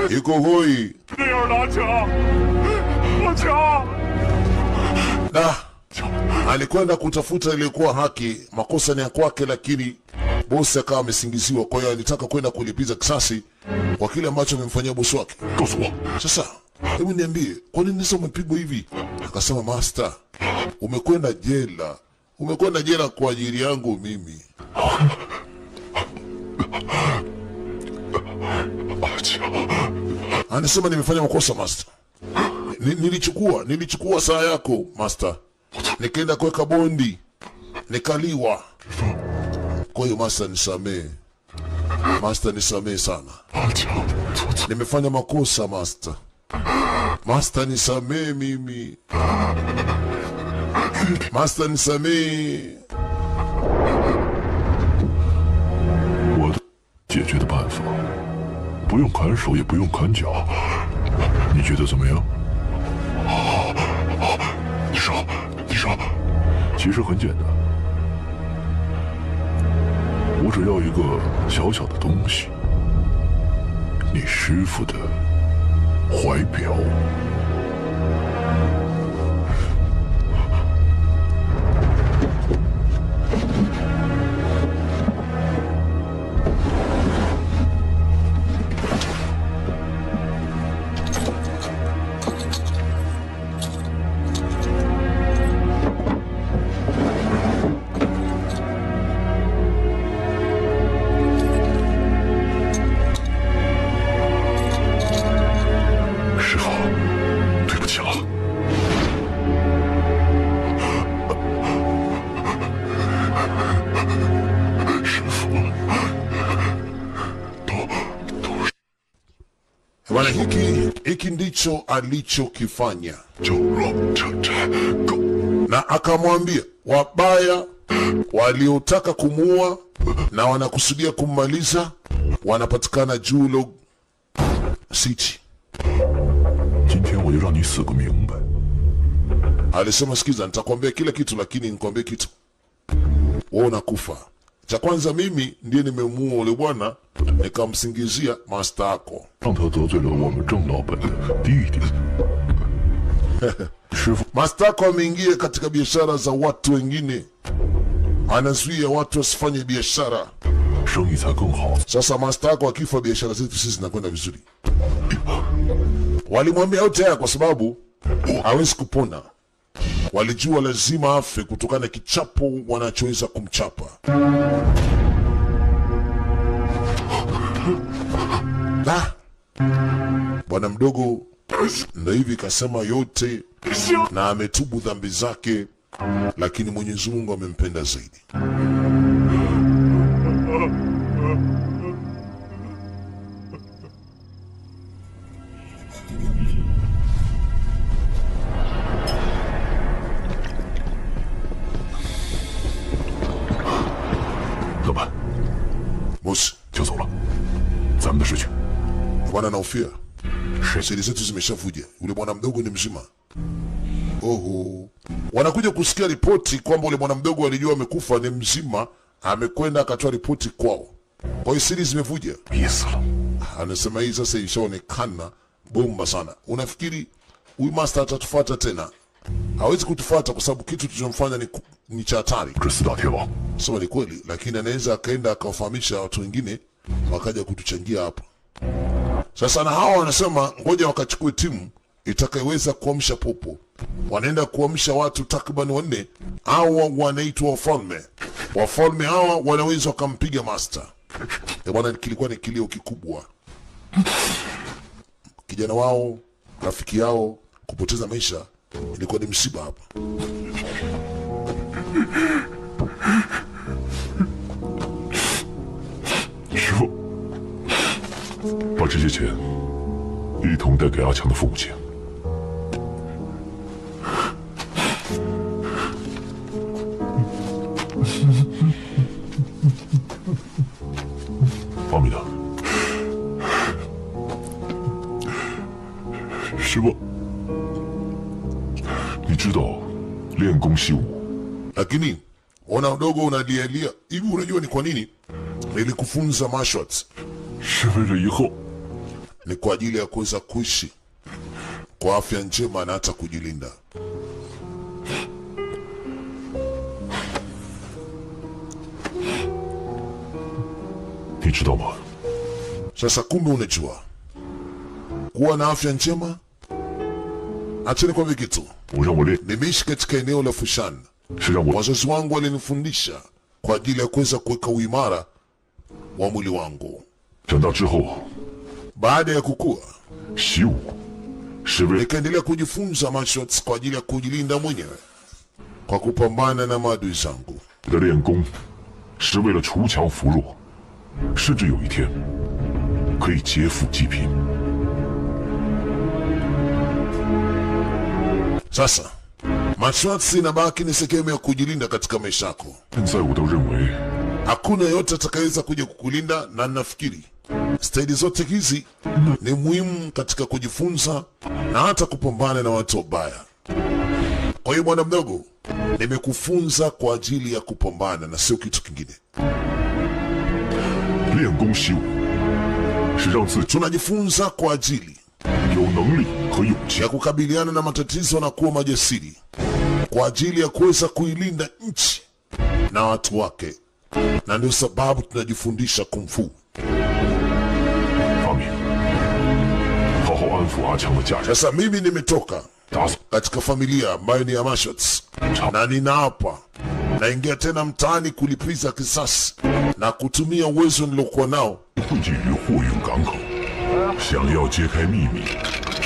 yuko hoi 这样的阿强，阿强， na alikwenda kutafuta ilikuwa haki. Makosa ni ya kwake, lakini bosi akawa amesingiziwa. Kwa hiyo alitaka kwenda kulipiza kisasi kwa kile ambacho amemfanyia bosi wake. 告诉我， Sasa hebu niambie, kwa nini sasa umepigwa hivi? Akasema, master, umekwenda jela, umekwenda jela kwa ajili yangu mimi. 阿强， Anasema nimefanya makosa master. Nilichukua saa yako master, nikaenda kuweka bondi, nikaliwa. Kwa hiyo master nisamee, master nisamee sana, 阿强，错错， nimefanya makosa master, master nisamee mimi, master nisamee. 我的解决的办法，不用砍手，也不用砍脚，你觉得怎么样？你说，你说，其实很简单，我只要一个小小的东西，你师傅的怀表。 师傅，对不起了。师傅，Bwana, hiki ndicho alichokifanya, 就让这狗 na akamwambia wabaya waliotaka kumuua na wanakusudia kummaliza wanapatikana Julog City. 今天我就让你死个明白。 Alisema, sikiza, nitakwambia kila kitu, lakini nikwambie kitu, wewe unakufa. Cha kwanza, mimi ndiye nimemuua ule bwana, nikamsingizia master yako. 让他得罪了我们郑老板的弟弟。师傅， Master yako ameingia katika biashara za watu wengine, anazuia watu wasifanye biashara. 生意才更好。 Sasa master yako akifa, biashara zetu sisi zinakwenda vizuri. Walimwambia yote haya kwa sababu hawezi kupona. Walijua lazima afe kutokana na kichapo wanachoweza kumchapa. Da, bwana mdogo ndo hivi kasema yote na ametubu dhambi zake, lakini Mwenyezi Mungu amempenda zaidi. Bosi, 就走了，咱们的事情。 bwana naofia, siri zetu zimeshavuja. Yule bwana mdogo ni mzima. Oho, wanakuja kusikia ripoti kwamba yule bwana mdogo alijua amekufa, ni mzima, amekwenda akatoa ripoti kwao. Kwa hiyo siri zimevuja. 憋死了。 Anasema hii sasa ishaonekana bomba sana. Unafikiri huyu master atatufuata tena? Hawezi kutufuata kwa sababu kitu tulichomfanya ni cha hatari. 这四大天王， Sema ni kweli, lakini anaweza akaenda akawafahamisha watu wengine wakaja kutuchangia hapa. Sasa na hawa wanasema ngoja wakachukue timu itakayoweza kuamsha popo. Wanaenda kuamsha watu takriban 4. Hawa wanaitwa wafalme. Wafalme hawa wanaweza wakampiga master. Bwana, kilikuwa ni kilio kikubwa. Kijana wao, rafiki yao kupoteza maisha ilikuwa ni msiba hapa. 师傅，把这些钱一同带给阿强的父母亲。阿弥陀。师傅，你知道练功习武， lakini ona udogo unalialia hivi. Unajua ni kwa nini nilikufunza martial arts? 是为了以后 Ni kwa ajili ya kuweza kuishi kwa afya njema na hata kujilinda.你知道吗？ Sasa kumbe unajua kuwa na afya njema. Acha nikwambie kitu, 我让我练， nimeishi katika eneo la Fushan. 是让我 Wazazi wangu walinifundisha kwa ajili ya kuweza kuweka uimara wa mwili wangu. 长大之后 Baada ya kukua, 习武，是为了 nikaendelea kujifunza martial arts kwa ajili ya kujilinda mwenyewe kwa kupambana na maadui zangu. 练功，是为了锄强扶弱，甚至有一天可以劫富济贫。 Sasa martial arts inabaki ni sehemu ya kujilinda katika maisha yako. 现在我都认为， Hakuna yote atakayeweza kuja kukulinda, na nafikiri staili zote hizi ni muhimu katika kujifunza na hata kupambana na watu wabaya. Kwa hiyo bwana mdogo, nimekufunza kwa ajili ya kupambana na sio kitu kingine. 练功习武是让自己 Tunajifunza kwa ajili 有能力和勇气 ya kukabiliana na matatizo na kuwa majasiri, kwa ajili ya kuweza kuilinda nchi na watu wake, na ndio sababu tunajifundisha kung fu. 阿明，好好安抚阿强的家人， Sasa mimi nimetoka 打死 katika familia ambayo ni ya martial arts, na ninaapa naingia tena mtaani kulipiza kisasi na kutumia uwezo niliokuwa nao. 汇聚于货运港口，想要揭开秘密，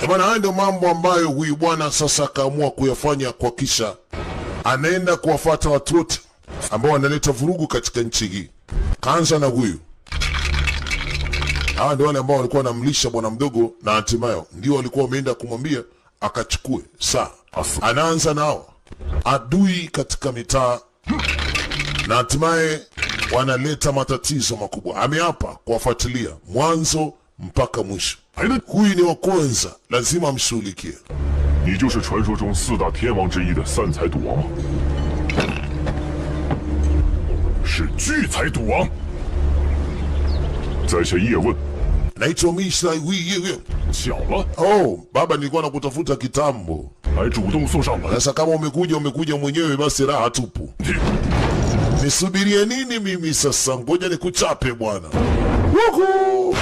Maana haya ndio mambo ambayo huyu bwana sasa akaamua kuyafanya, kwa kisha anaenda kuwafuata watu wote ambao wanaleta vurugu katika nchi hii. Kaanza na huyu. Hawa ndio wale ambao walikuwa wanamlisha bwana mdogo, na hatimaye ndio walikuwa wameenda kumwambia akachukue saa. Anaanza nao adui katika mitaa, na hatimaye wanaleta matatizo makubwa. Ameapa kuwafuatilia mwanzo mpaka mwisho. Huyu ni wa kwanza, lazima amshughulikie. 你就是传说中4大天王之一的散财赌王吗？是聚财赌王。在下叶问， Naitwa Misha Wiyo. 巧了， Oh, baba, nilikuwa nakutafuta kitambo. 还主动送上门。 Sasa kama umekuja mwenyewe, basi raha tupu. Nisubirie nini mimi sasa? Ngoja nikuchape bwana. Wuhu!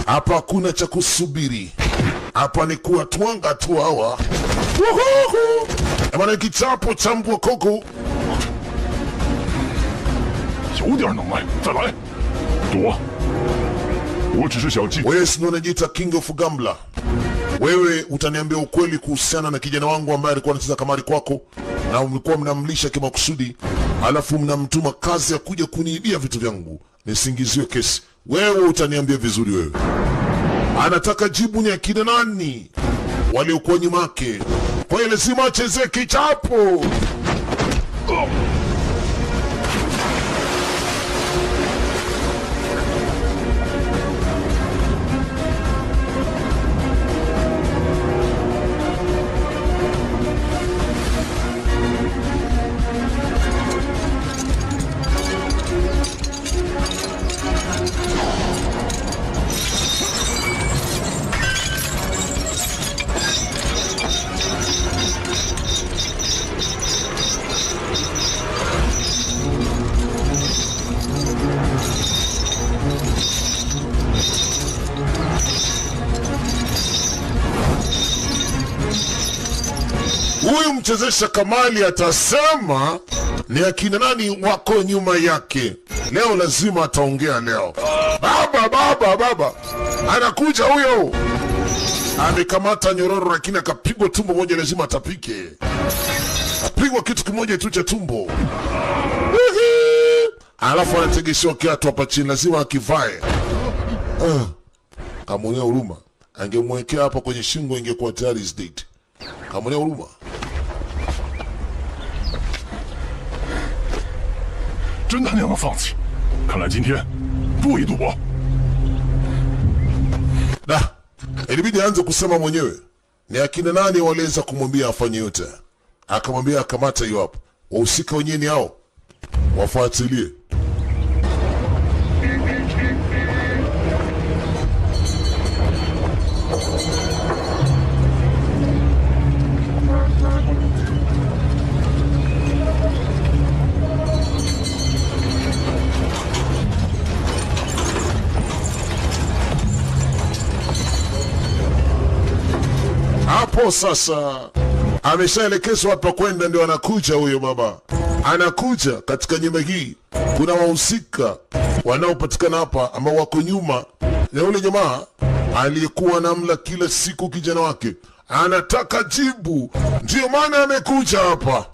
Hapa hakuna cha kusubiri, hapa ni kuwatwanga tu hawa. Wuhu! Bwana, kichapo cha mbwa koko. 有点能耐，再来，赌。我只是想记， Wewe si unajiita King of Gambler. Wewe utaniambia ukweli kuhusiana na kijana wangu ambaye alikuwa anacheza kamari kwako, na mlikuwa mnamlisha kimakusudi, alafu mnamtuma kazi ya kuja kuniibia vitu vyangu nisingiziwe kesi. Wewe utaniambia vizuri. Wewe anataka jibu ni akina nani waliokuwa nyuma yake, kwa hiyo lazima acheze kichapo. Huyu mchezesha kamali atasema ni akina nani wako nyuma yake. Leo lazima ataongea leo. Baba, anakuja huyo, amekamata nyororo, lakini akapigwa tumbo moja, lazima atapike. Apigwa kitu kimoja tu cha tumbo, alafu anategeshewa kiatu hapa chini, lazima akivae. Kamwonea huruma, angemwekea hapa kwenye shingo, ingekuwa tayari is dead. Kamwonea huruma. 真他娘的放弃！看来今天不宜赌博。 Da, ilibidi aanze kusema mwenyewe ni akina nani waliweza kumwambia afanye yote. Akamwambia akamata hiyo hapo, wahusika wenyewe ni hao, wafuatilie. Hapo sasa ameshaelekezwa hapa kwenda, ndio anakuja huyo baba, anakuja katika nyumba hii. Kuna wahusika wanaopatikana hapa ambao wako nyuma na yule jamaa aliyekuwa namla kila siku kijana wake, anataka jibu, ndio maana amekuja hapa.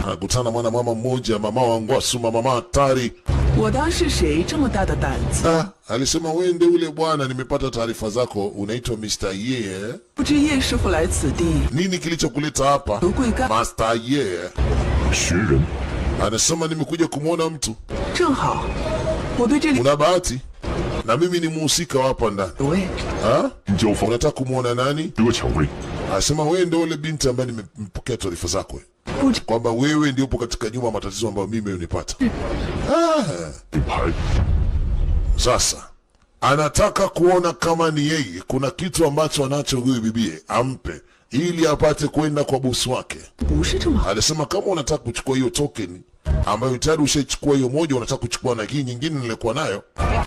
Anakutana mwana mama mmoja, mama wa Ngwasu, mama hatari. 我当是谁这么大的胆子？ Alisema wewe ndio ule bwana, nimepata taarifa zako, unaitwa Mr. Ye. 不知叶师傅来此地， Nini kilichokuleta hapa? 何贵干？ Master Ye 寻人， anasema nimekuja kumwona mtu. 正好，我对这里 Una bahati na mimi ni muhusika hapa ndani. 有位 交锋 Unataka kumwona nani? 得蔷薇， Anasema wewe ndio ule binti ambaye nimepokea taarifa zako, 不知 kwamba wewe ndio upo katika nyuma matatizo ambayo mimi unipata. 被拍， Sasa anataka kuona kama ni yeye kuna kitu ambacho anacho huyu bibie, ampe ili apate kwenda kwa bosi wake. 不是这么好。 Alisema kama unataka kuchukua hiyo token ambayo tayari ushachukua hiyo moja, unataka kuchukua na hii nyingine nilikuwa nayo,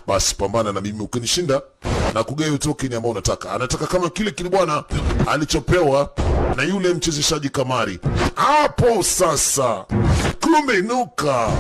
basi pambana na mimi, ukinishinda na kugawa hiyo token ambayo unataka. Anataka kama kile bwana alichopewa na yule mchezeshaji kamari. Hapo sasa kumenuka.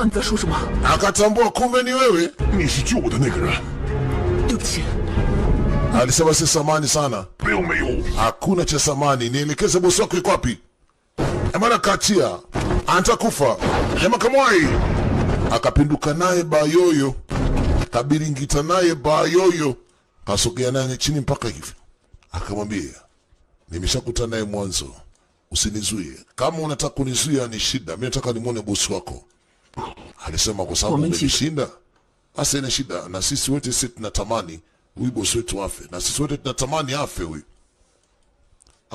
你在说什么？ Akatambua kumbe ni wewe. 你是救我的那个人。 对不起， Alisema si samani sana. 没有没有， Hakuna cha samani, nielekeze bosi wako yuko wapi? Emana kachia, anataka kufa. Jamaa kamwai. Akapinduka naye bayoyo. Kabiringita naye bayoyo. Kasogea naye chini mpaka hivi. Akamwambia, nimeshakutana naye mwanzo. Usinizuie. Kama unataka kunizuia ni shida. Mimi nataka nimuone bosi wako. Alisema kwa sababu umenishinda. Asa ina shida, na sisi wote sisi tunatamani huyu bosi wetu afe, na sisi wote tunatamani afe huyu.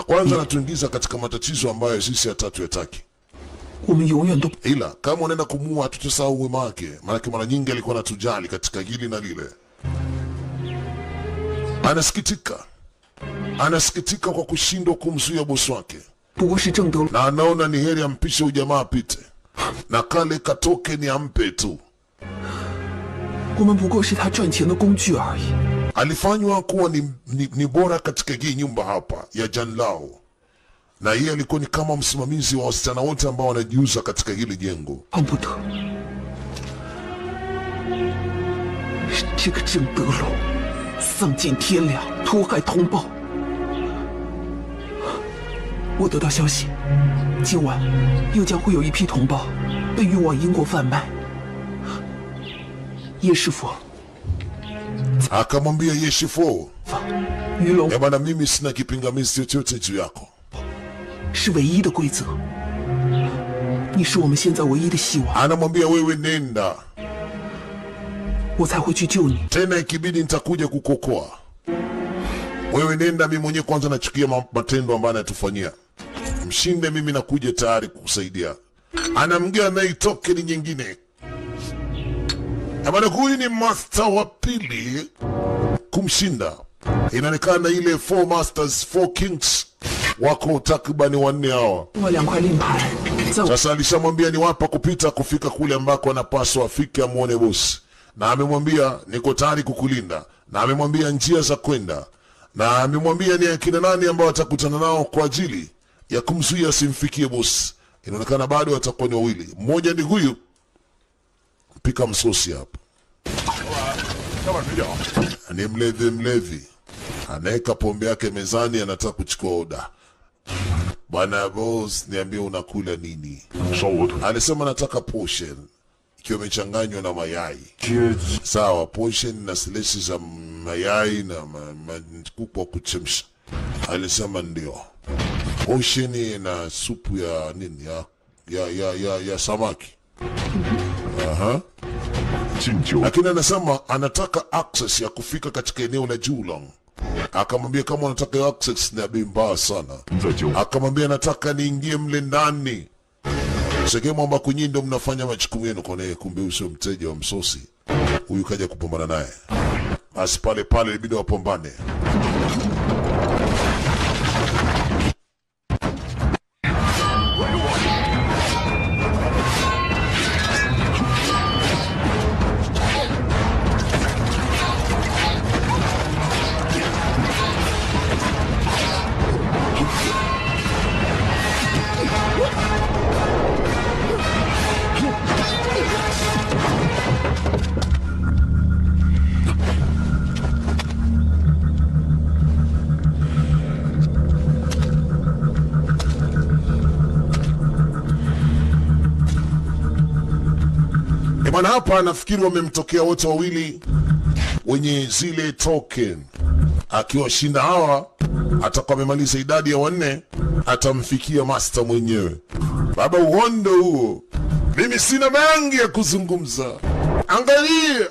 Kwanza anatuingiza katika matatizo ambayo sisi hatatu yataki. 我们永远都 Ila kama unaenda kumuua hatutasahau wema wake, maana mara nyingi alikuwa anatujali katika hili na lile. Anasikitika kwa kushindwa kumzuia bosi wake, 不过是正德 na anaona ni heri ampishe ujamaa apite na kale katoke ni ampe tu. 我们不过是他赚钱的工具而已。 Alifanywa kuwa ni bora katika hii nyumba hapa ya Janlao. na yeye alikuwa ni kama msimamizi wa wasichana wote ambao wanajiuza katika hili jengo. 碰不得，这个郑德龙丧尽天良，屠害同胞。我得到消息，今晚又将会有一批同胞被运往英国贩卖。叶师傅， Akamwambia Yeshifo, 鱼龙 bwana, mimi sina kipingamizi chochote juu yako. 是唯一的规则，你是我们现在唯一的希望， Anamwambia wewe nenda, 我才会去救你。 tena ikibidi nitakuja kukuokoa. Wewe nenda, mimi mwenyewe kwanza nachukia matendo ambayo anatufanyia. Mshinde, mimi nakuja tayari kukusaidia. Anamgea naye tokeni nyingine. Bwana, huyu ni master wa pili kumshinda. Inaonekana ile 4 masters 4 kings wako takribani 4 hawa. 我2块令牌，在我 Sasa alishamwambia ni wapa kupita kufika kule ambako anapaswa afike amuone bosi, na amemwambia niko tayari kukulinda, na amemwambia njia za kwenda, na amemwambia ni akina nani ambao watakutana nao kwa ajili ya kumzuia asimfikie bosi. Inaonekana bado watakuwa ni wawili. Mmoja ni huyu pika msosi hapa, 小碗水饺。 ni mlevi anaweka pombe yake mezani, anataka kuchukua oda. Bwana boss, niambie unakula nini? 烧鹅腿、 Alisema nataka portion ikiwa imechanganywa na mayai. 茄子、 Sawa, portion na silesi za mayai na kuku wa kuchemsha. Alisema ndio. Portion na supu ya nini ya samaki. Aha. 金酒、 Lakini anasema anataka access ya kufika katika eneo la Julong. Akamwambia kama unataka hiyo access ni bei mbaya sana. 在酒、 Akamwambia nataka niingie mle ndani, sehemu ambako nyinyi ndio mnafanya majukumu yenu. Kwa naye kumbe usio mteja wa msosi huyu, kaja kupambana naye. Basi pale pale ilibidi wapambane. Bwana, hapa nafikiri wamemtokea wote wawili wenye zile token. Akiwashinda hawa atakuwa amemaliza idadi ya 4, atamfikia master mwenyewe. Baba, uhondo huo. Mimi sina mengi ya kuzungumza. Angalia.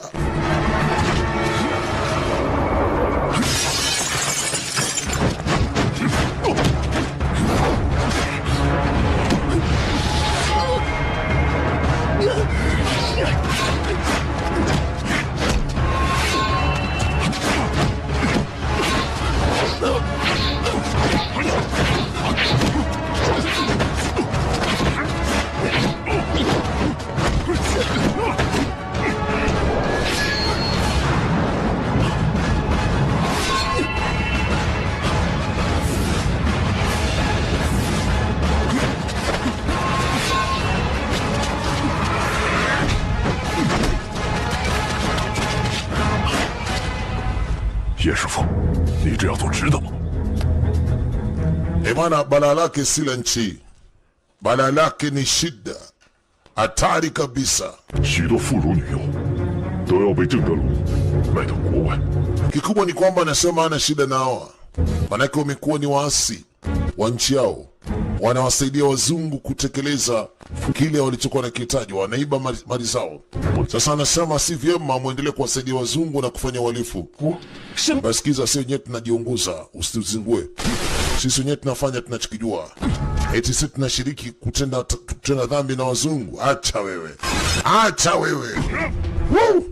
叶师傅，你这样做值得吗？ Bwana, balaa lake si la nchi, balaa lake ni shida, hatari kabisa. 许多妇孺女幼都要被郑德龙卖到国外。 Kikubwa ni kwamba anasema ana shida na hawa, manake wamekuwa ni waasi wa nchi yao, wanawasaidia wazungu kutekeleza kile walichokuwa nakihitaji, wanaiba mali zao. Sasa anasema si vyema muendelee kuwasaidia wazungu na kufanya uhalifu. 什 Basi kiza, sisi wenyewe tunajiongoza, usituzingue. Sisi wenyewe tunafanya tunachokijua. Eti sisi tunashiriki kutenda dhambi na wazungu. Acha wewe, acha wewe. Woo!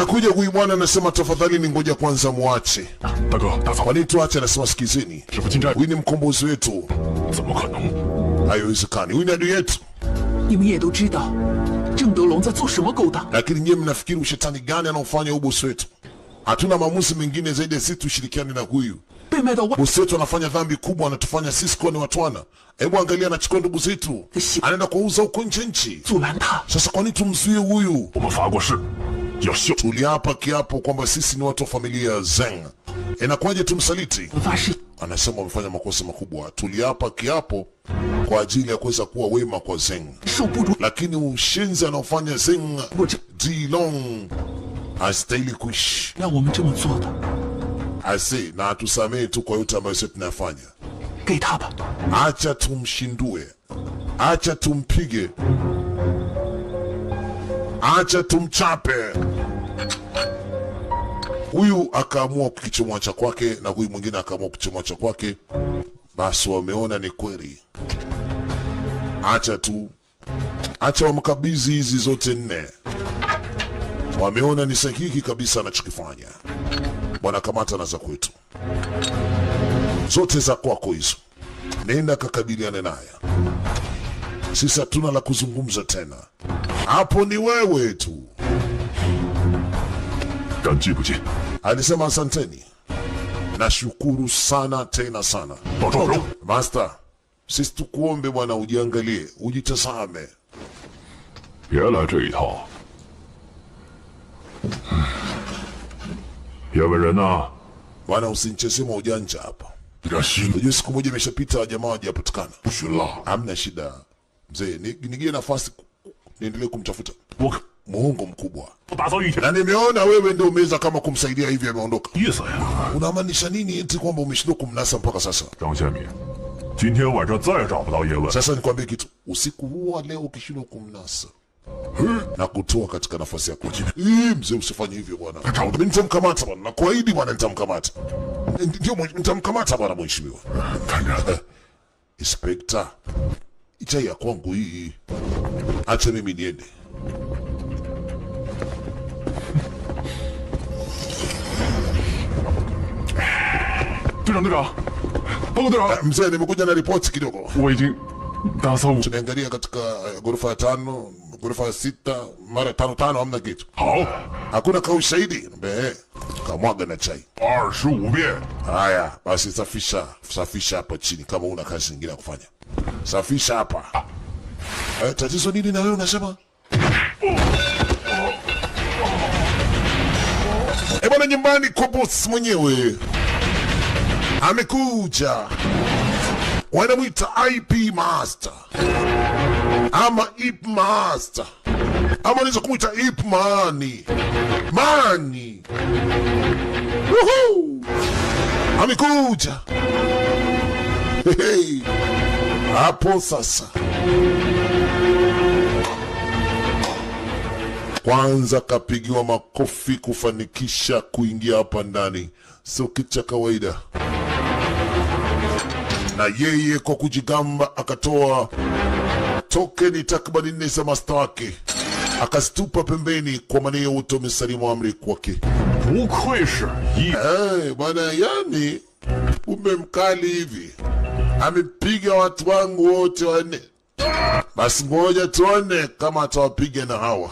Anakuja huyu bwana anasema, tafadhali ni ngoja kwanza muache. 大哥，打草， Kwa nini tuache? Anasema sikizeni, 师傅进寨， huyu ni mkombozi wetu, 怎么可能？ haiwezekani, huyu ni adui yetu. 你们也都知道，郑德龙在做什么勾当。 Lakini nyie mnafikiri ushetani gani anaofanya huyu bosi wetu? Hatuna maamuzi mengine zaidi ya sisi tushirikiane na huyu 被卖到外， bosi wetu. Anafanya dhambi kubwa, anatufanya sisi kuwa ni watwana. Hebu angalia, anachukua ndugu zetu anaenda kuuza huko nje nchi. 阻拦他。 Sasa kwa nini tumzuie huyu? 我们发过誓，要效。 Tuliapa kiapo kwamba sisi ni watu wa familia ya Zeng. Inakuwaje tumsaliti? 我发誓， Anasema wamefanya makosa makubwa. Tuliapa kiapo kwa ajili ya kuweza kuwa wema kwa Zeng, 受不住 lakini ushenzi anaofanya Zeng 我这 Dilong hastahili kuishi. 让我们这么做的， Ase na atusamehe tu kwa yote ambayo sisi tunayafanya. 给他吧。 Acha tumshindue, acha tumpige, acha tumchape. Huyu akaamua kukichomoa cha kwake na huyu mwingine akaamua kuchomoa cha kwake. Basi wameona ni kweli, acha wamkabidhi hizi zote nne. Wameona ni sahihi kabisa anachokifanya. Bwana, kamata na za kwetu zote, za kwako hizo, nenda kakabiliane naye. Sisi hatuna la kuzungumza tena, hapo ni wewe tu. 感激不尽， Alisema asanteni, nashukuru sana tena sana. 保重，保重。 Master, sisi tukuombe bwana, ujiangalie, ujitazame. 别来这一套。叶问人呢？ Bwana, usinichezee maujanja hapa. 点心 Unajua siku moja imeshapita, jamaa hawajapatikana. 不寻了。 Hamna shida mzee, nigie nafasi niendelee kumtafuta. 我 Muongo mkubwa. 不打扫一天， Na nimeona wewe ndio umeweza kama kumsaidia hivi, ameondoka. 意思呀？ Unamaanisha nini eti kwamba umeshindwa kumnasa mpaka sasa? 张宪民，今天晚上再也找不到叶问， Sasa nikwambie kitu, usiku huu wa leo ukishindwa kumnasa na kutoa katika nafasi yako, mzee, usifanye hivyo bwana. Mimi nitamkamata bwana, nakuahidi bwana, nitamkamata. Ndio, nitamkamata bwana mheshimiwa. 看着 Inspector, chai ya kwangu hii, acha mimi niende.队长，队长，报告队长， Mzee, nimekuja na ripoti kidogo. 我已经打扫Tumeangalia katika ghorofa ya 5, ghorofa ya 6, mara 5 hamna kitu. 好 Hakuna ka ushahidi. Kamwaga na chai. 25遍。 Haya, basi safisha hapa chini kama una kazi nyingine ya kufanya. Safisha hapa. Tatizo nini na wewe unasema? Bwana, nyumbani kwa boss mwenyewe. Amekuja. Wanamwita IP Master. Ama Ip Master. Ama unaweza kumwita Ip Mani. Mani. Woohoo! Amekuja. Hey. Hapo sasa. Kwanza kapigiwa makofi kufanikisha kuingia hapa ndani. Sio kitu cha kawaida. Na yeye kwa kujigamba akatoa tokeni takribani 4 za master wake, akazitupa pembeni kwa maana wote wamesalimu amri kwake. 不愧是一 Bwana, yani umemkali hivi, amepiga watu wangu wote 4. Basi ngoja tuone kama atawapiga na hawa.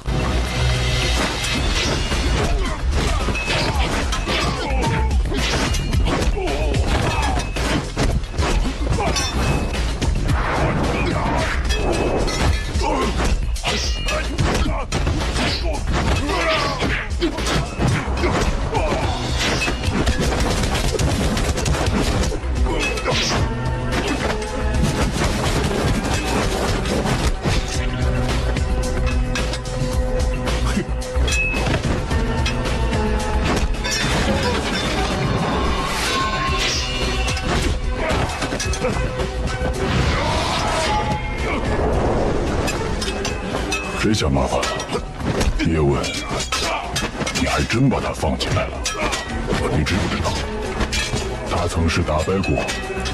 谁想麻烦了？叶问，你还真把他放起来了。你知不知道，他曾是打败过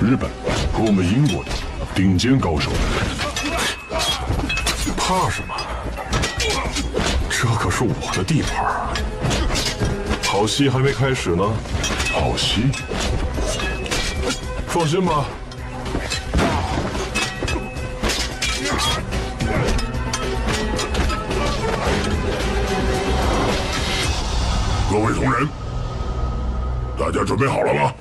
日本和我们英国的顶尖高手的人。怕什么？这可是我的地盘。好戏还没开始呢。好戏？放心吧。各位同仁，大家准备好了吗？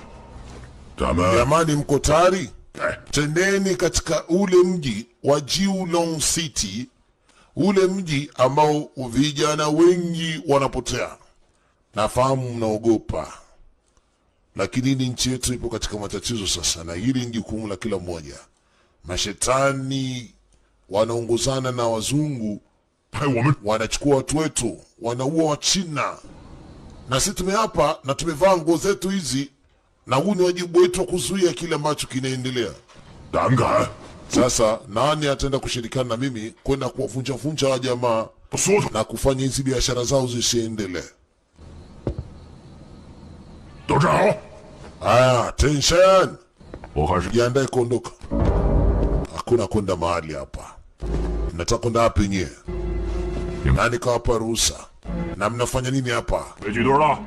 咱们 Jamani, mko tayari? 哎， Tendeni katika ule mji wa Jiulong City, ule mji ambao vijana wengi wanapotea. Nafahamu mnaogopa, lakini ni nchi yetu ipo katika matatizo sasa, na hili ni jukumu la kila mmoja. Mashetani wanaongozana na wazungu, 派我们 wanachukua watu wetu, wanaua Wachina, na sisi tumeapa na tumevaa nguo zetu hizi, na huu ni wajibu wetu wa kuzuia kile ambacho kinaendelea. 胆敢 Sasa nani ataenda kushirikiana na mimi kwenda kuwavunja wa jamaa 说出， na kufanya hizi biashara zao zisiendelee? 都站好。 Aya, tension, 我还是 jiandae kuondoka. Hakuna kwenda mahali hapa. Mnataka kwenda wapi nyie? Nani kawapa ruhusa? Na mnafanya nini hapa? 别举队了。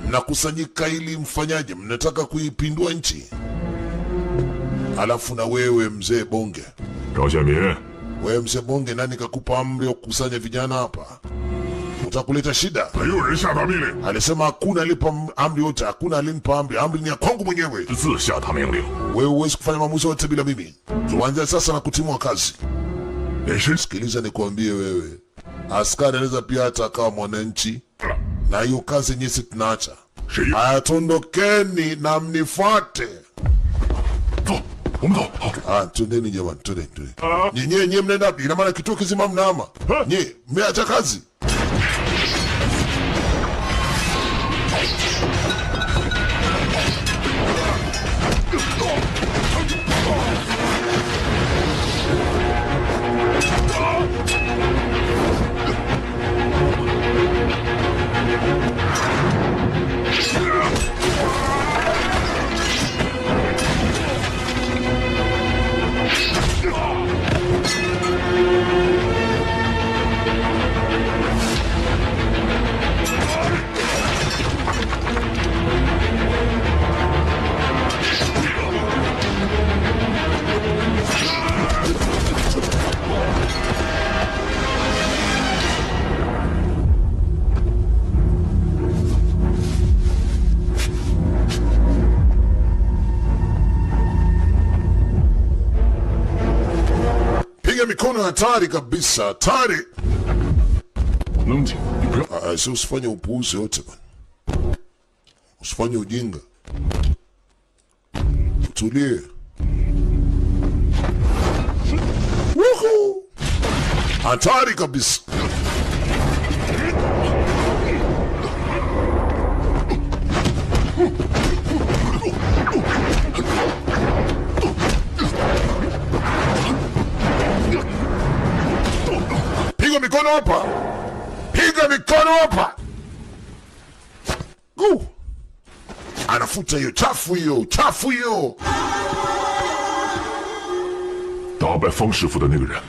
Mnakusanyika ili mfanyaje? Mnataka kuipindua nchi? Alafu na wewe mzee Bonge, 赵宪民， wewe mzee Bonge, nani kakupa amri ya kukusanya vijana hapa? Utakuleta shida. 没有人下达命令， Alisema hakuna alipa amri yote, hakuna alimpa amri. Amri ni ya kwangu mwenyewe. 自下达命令。 Wewe huwezi kufanya maamuzi yote bila mimi. Kuanzia sasa na kutimua kazi. 连身 Sikiliza nikwambie wewe, askari anaweza pia hata akawa mwananchi, na hiyo kazi yenyewe sisi tunaacha. 谁？ Haya, tondokeni na mnifuate. 走，我们走。好， Ah, twendeni jamani, twendeni. Nyie mnaenda wapi? Ina maana kituo kizima mnahama. Nyie mmeacha kazi. Piga mikono, hatari kabisa, hatari. 冷静，你不要。 Si usifanye upuuzi yote bwana, usifanye ujinga, utulie. Wuhu! Hatari kabisa. Piga mikono hapa, piga mikono hapa. Anafuta hiyo chafu, hiyo chafu hiyo. 打败方师傅的那个人，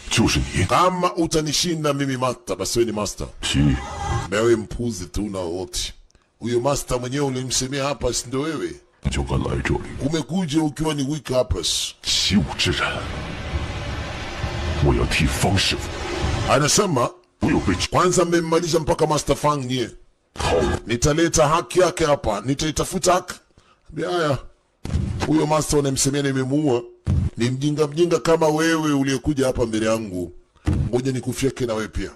就是你。 Kama utanishinda mimi master, basi wewe ni master. 西， Wewe mpuzi tu na wote. Huyo master mwenyewe ulimsemea hapa, si ndio wewe? 就敢来这里， Umekuja ukiwa ni weak hapa. 习武之人，我要替方师傅， Anasema 我有被 kwanza mmemmaliza mpaka Master Fang nyie. 掏。 Nitaleta haki yake hapa, nitaitafuta haki. Haya, huyo master unamsemea nimemuua ni mjinga kama wewe uliyekuja hapa mbele yangu. Ngoja nikufyeke na wewe pia.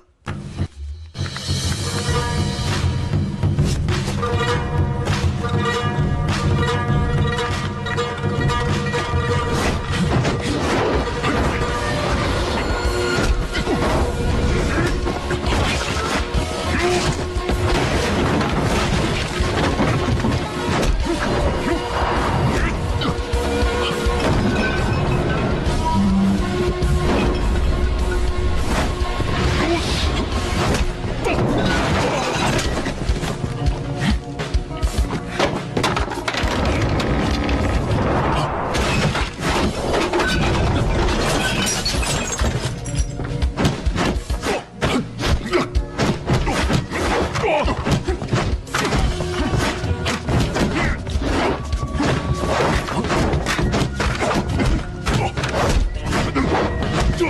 起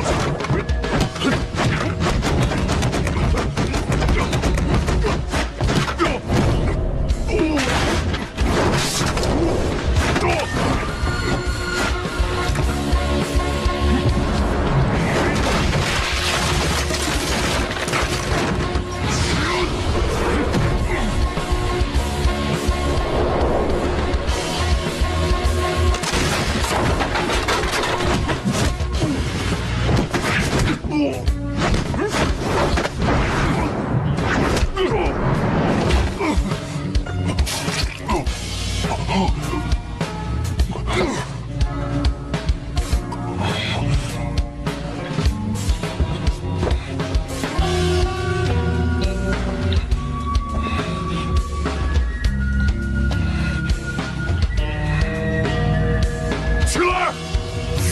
来！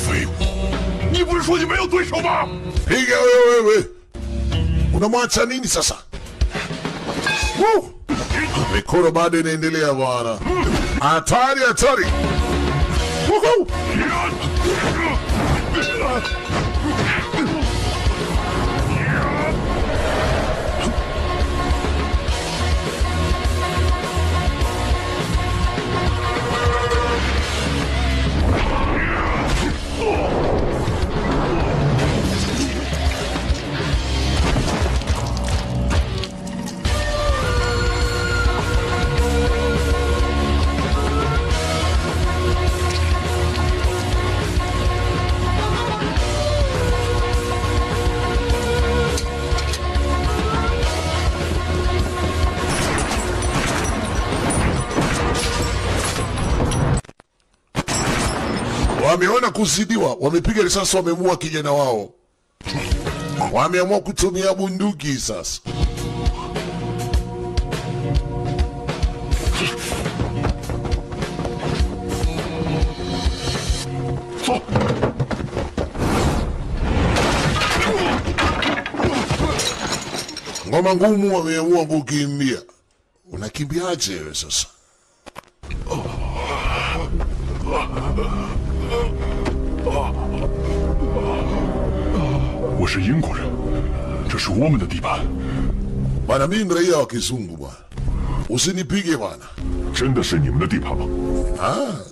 废物！你不是说你没有对手吗？ Piga wewe. Unamwacha nini sasa? Woo! Mikono bado inaendelea bwana. Hatari hatari. Woohoo! Wameona kuzidiwa, wamepiga risasi, wamemua kijana wao, wameamua kutumia bunduki sasa. Ngoma ngumu, wameamua kukimbia. Unakimbiaje wewe sasa? 我是英国人，这是我们的地盘。 Bwana, mimi ni raia wa kizungu bwana, usinipige bwana. 真的是你们的地盘吗？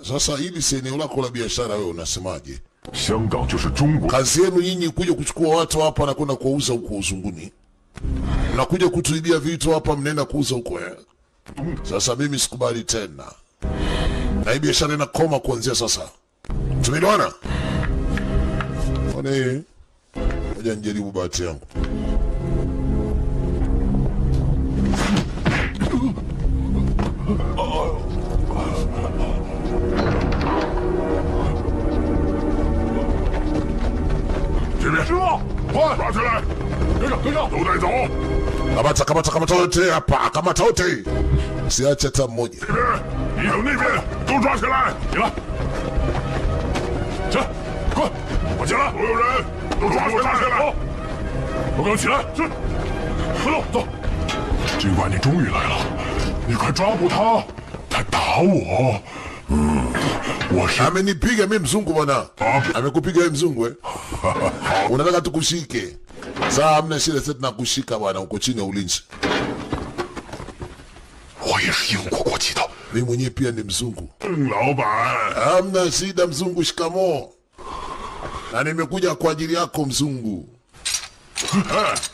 Sasa hili si eneo lako la biashara, wewe unasemaje? 香港就是中国。 Kazi yenu nyinyi kuja kuchukua watu hapa na kwenda kuwauza huko uzunguni, mnakuja kutuibia vitu hapa, mnaenda kuuza huko. Sasa mimi sikubali tena, na hii biashara inakoma kuanzia sasa. Tumeelewana? Ngoja nijaribu bahati yangu.师傅，快抓起来！跟上，都带走。 Kamata wote hapa, kamata wote, siache hata mmoja. 这边，你等那边，都抓起来！起来，起来，快，我起来！所有人都抓起来！都给我起来！是，快走，走。军官，你终于来了，你快抓捕他，他打我。我是 Amenipiga mimi mzungu bwana. Amekupiga wewe mzungu eh? Unataka tukushike? Sasa hamna shida, sasa tunakushika bwana, uko chini ya ulinzi. 我也是英国国籍的。 Mimi mwenyewe pia ni mzungu. 老板， Hamna shida mzungu, shikamo. Na nimekuja kwa ajili yako mzungu.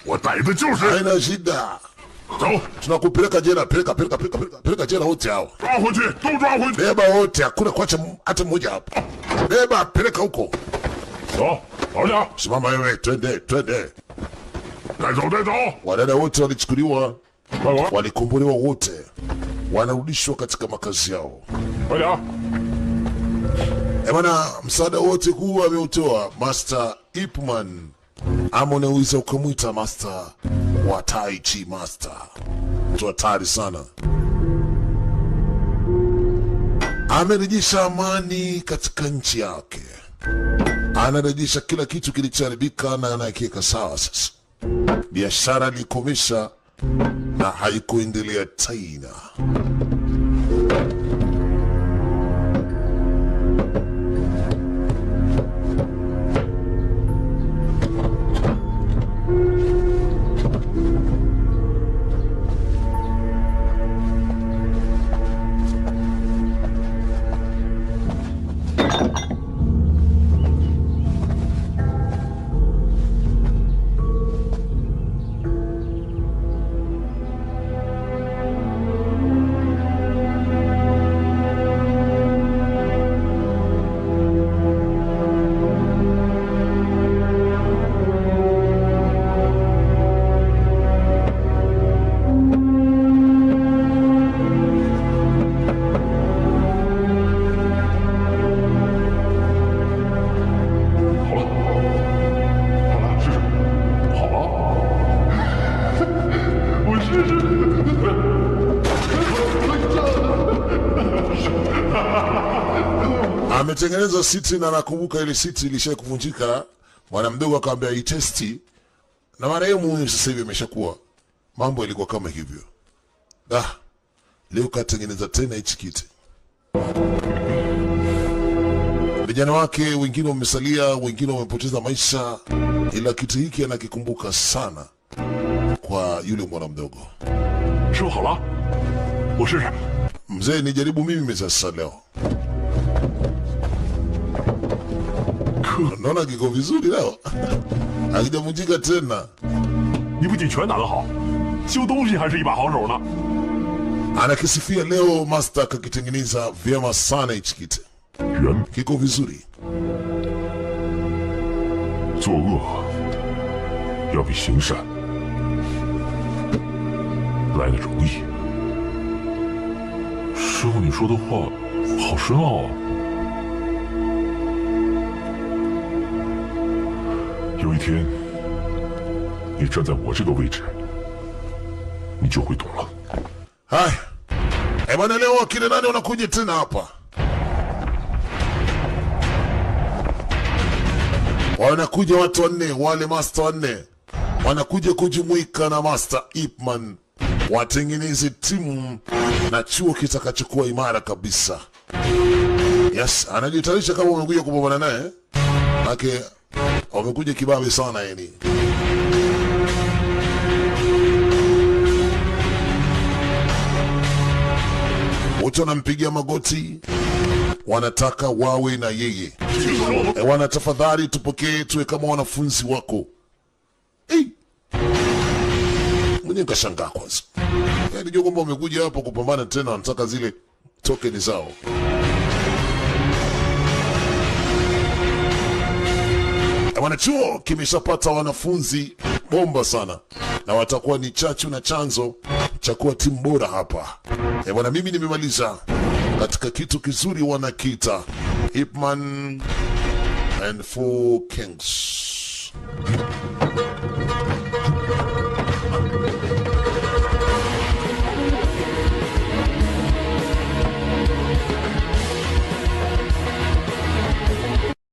我逮的就是。 Haina shida. 走， Tunakupeleka jela, peleka jela wote hao. 抓回去，都抓回去。 Beba wote, hakuna kuacha hata mmoja hapa. Beba, peleka huko. 走，好点， Simama wewe, twende. 带走，带走。 Wadada wote walichukuliwa, 快点， walikombolewa wote, wanarudishwa katika makazi yao. 快点。 Bwana, msaada wote huu ameutoa Master Ip Man, ama unaweza ukamwita Master wa Tai Chi Master. Mtu hatari sana. Amerejesha amani katika nchi yake, anarejesha kila kitu kilichoharibika na anakiweka sawa. Sasa biashara ilikomesha na haikuendelea tena. Ametengeneza siti na nakumbuka ile siti ilisha kuvunjika. Bwana mdogo akamwambia itesti, na marehemu sasa hivi ameshakuwa. Mambo yalikuwa kama hivyo. Leo katengeneza tena hichi kiti. Vijana wake wengine wamesalia, wengine wamepoteza maisha, ila kiti hiki anakikumbuka sana kwa yule mwana mdogo. Mzee, nijaribu mimi sasa leo. Naona kiko vizuri leo. Hakijavunjika tena. Anakisifia leo Master kakitengeneza vyema sana hichi kiti. Kiko vizuri. 作恶要比行善来得容易。师傅，你说的话好深奥啊！有一天，你站在我这个位置，你就会懂了。Hai, bwana, leo akina nani wanakuja tena hapa? Wanakuja watu wanne, wale master wanne wanakuja kujumuika na Master Ip Man, watengeneze timu na chuo kitakachokuwa imara kabisa. Yes, anajitarisha kama wamekuja kupambana naye. Ake wamekuja kibabe sana yani. Wote wanampigia magoti, wanataka wawe na yeye. Wana, tafadhali tupokee, tuwe kama wanafunzi wako. Mwenye kashangaa kwanza. Nijua kwamba wamekuja hapo kupambana tena, wanataka zile tokeni zao. Wanachuo kimeshapata wanafunzi bomba sana, na watakuwa ni chachu na chanzo cha kuwa timu bora hapa. Bwana, mimi nimemaliza katika kitu kizuri wanakiita Ip Man and Four Kings.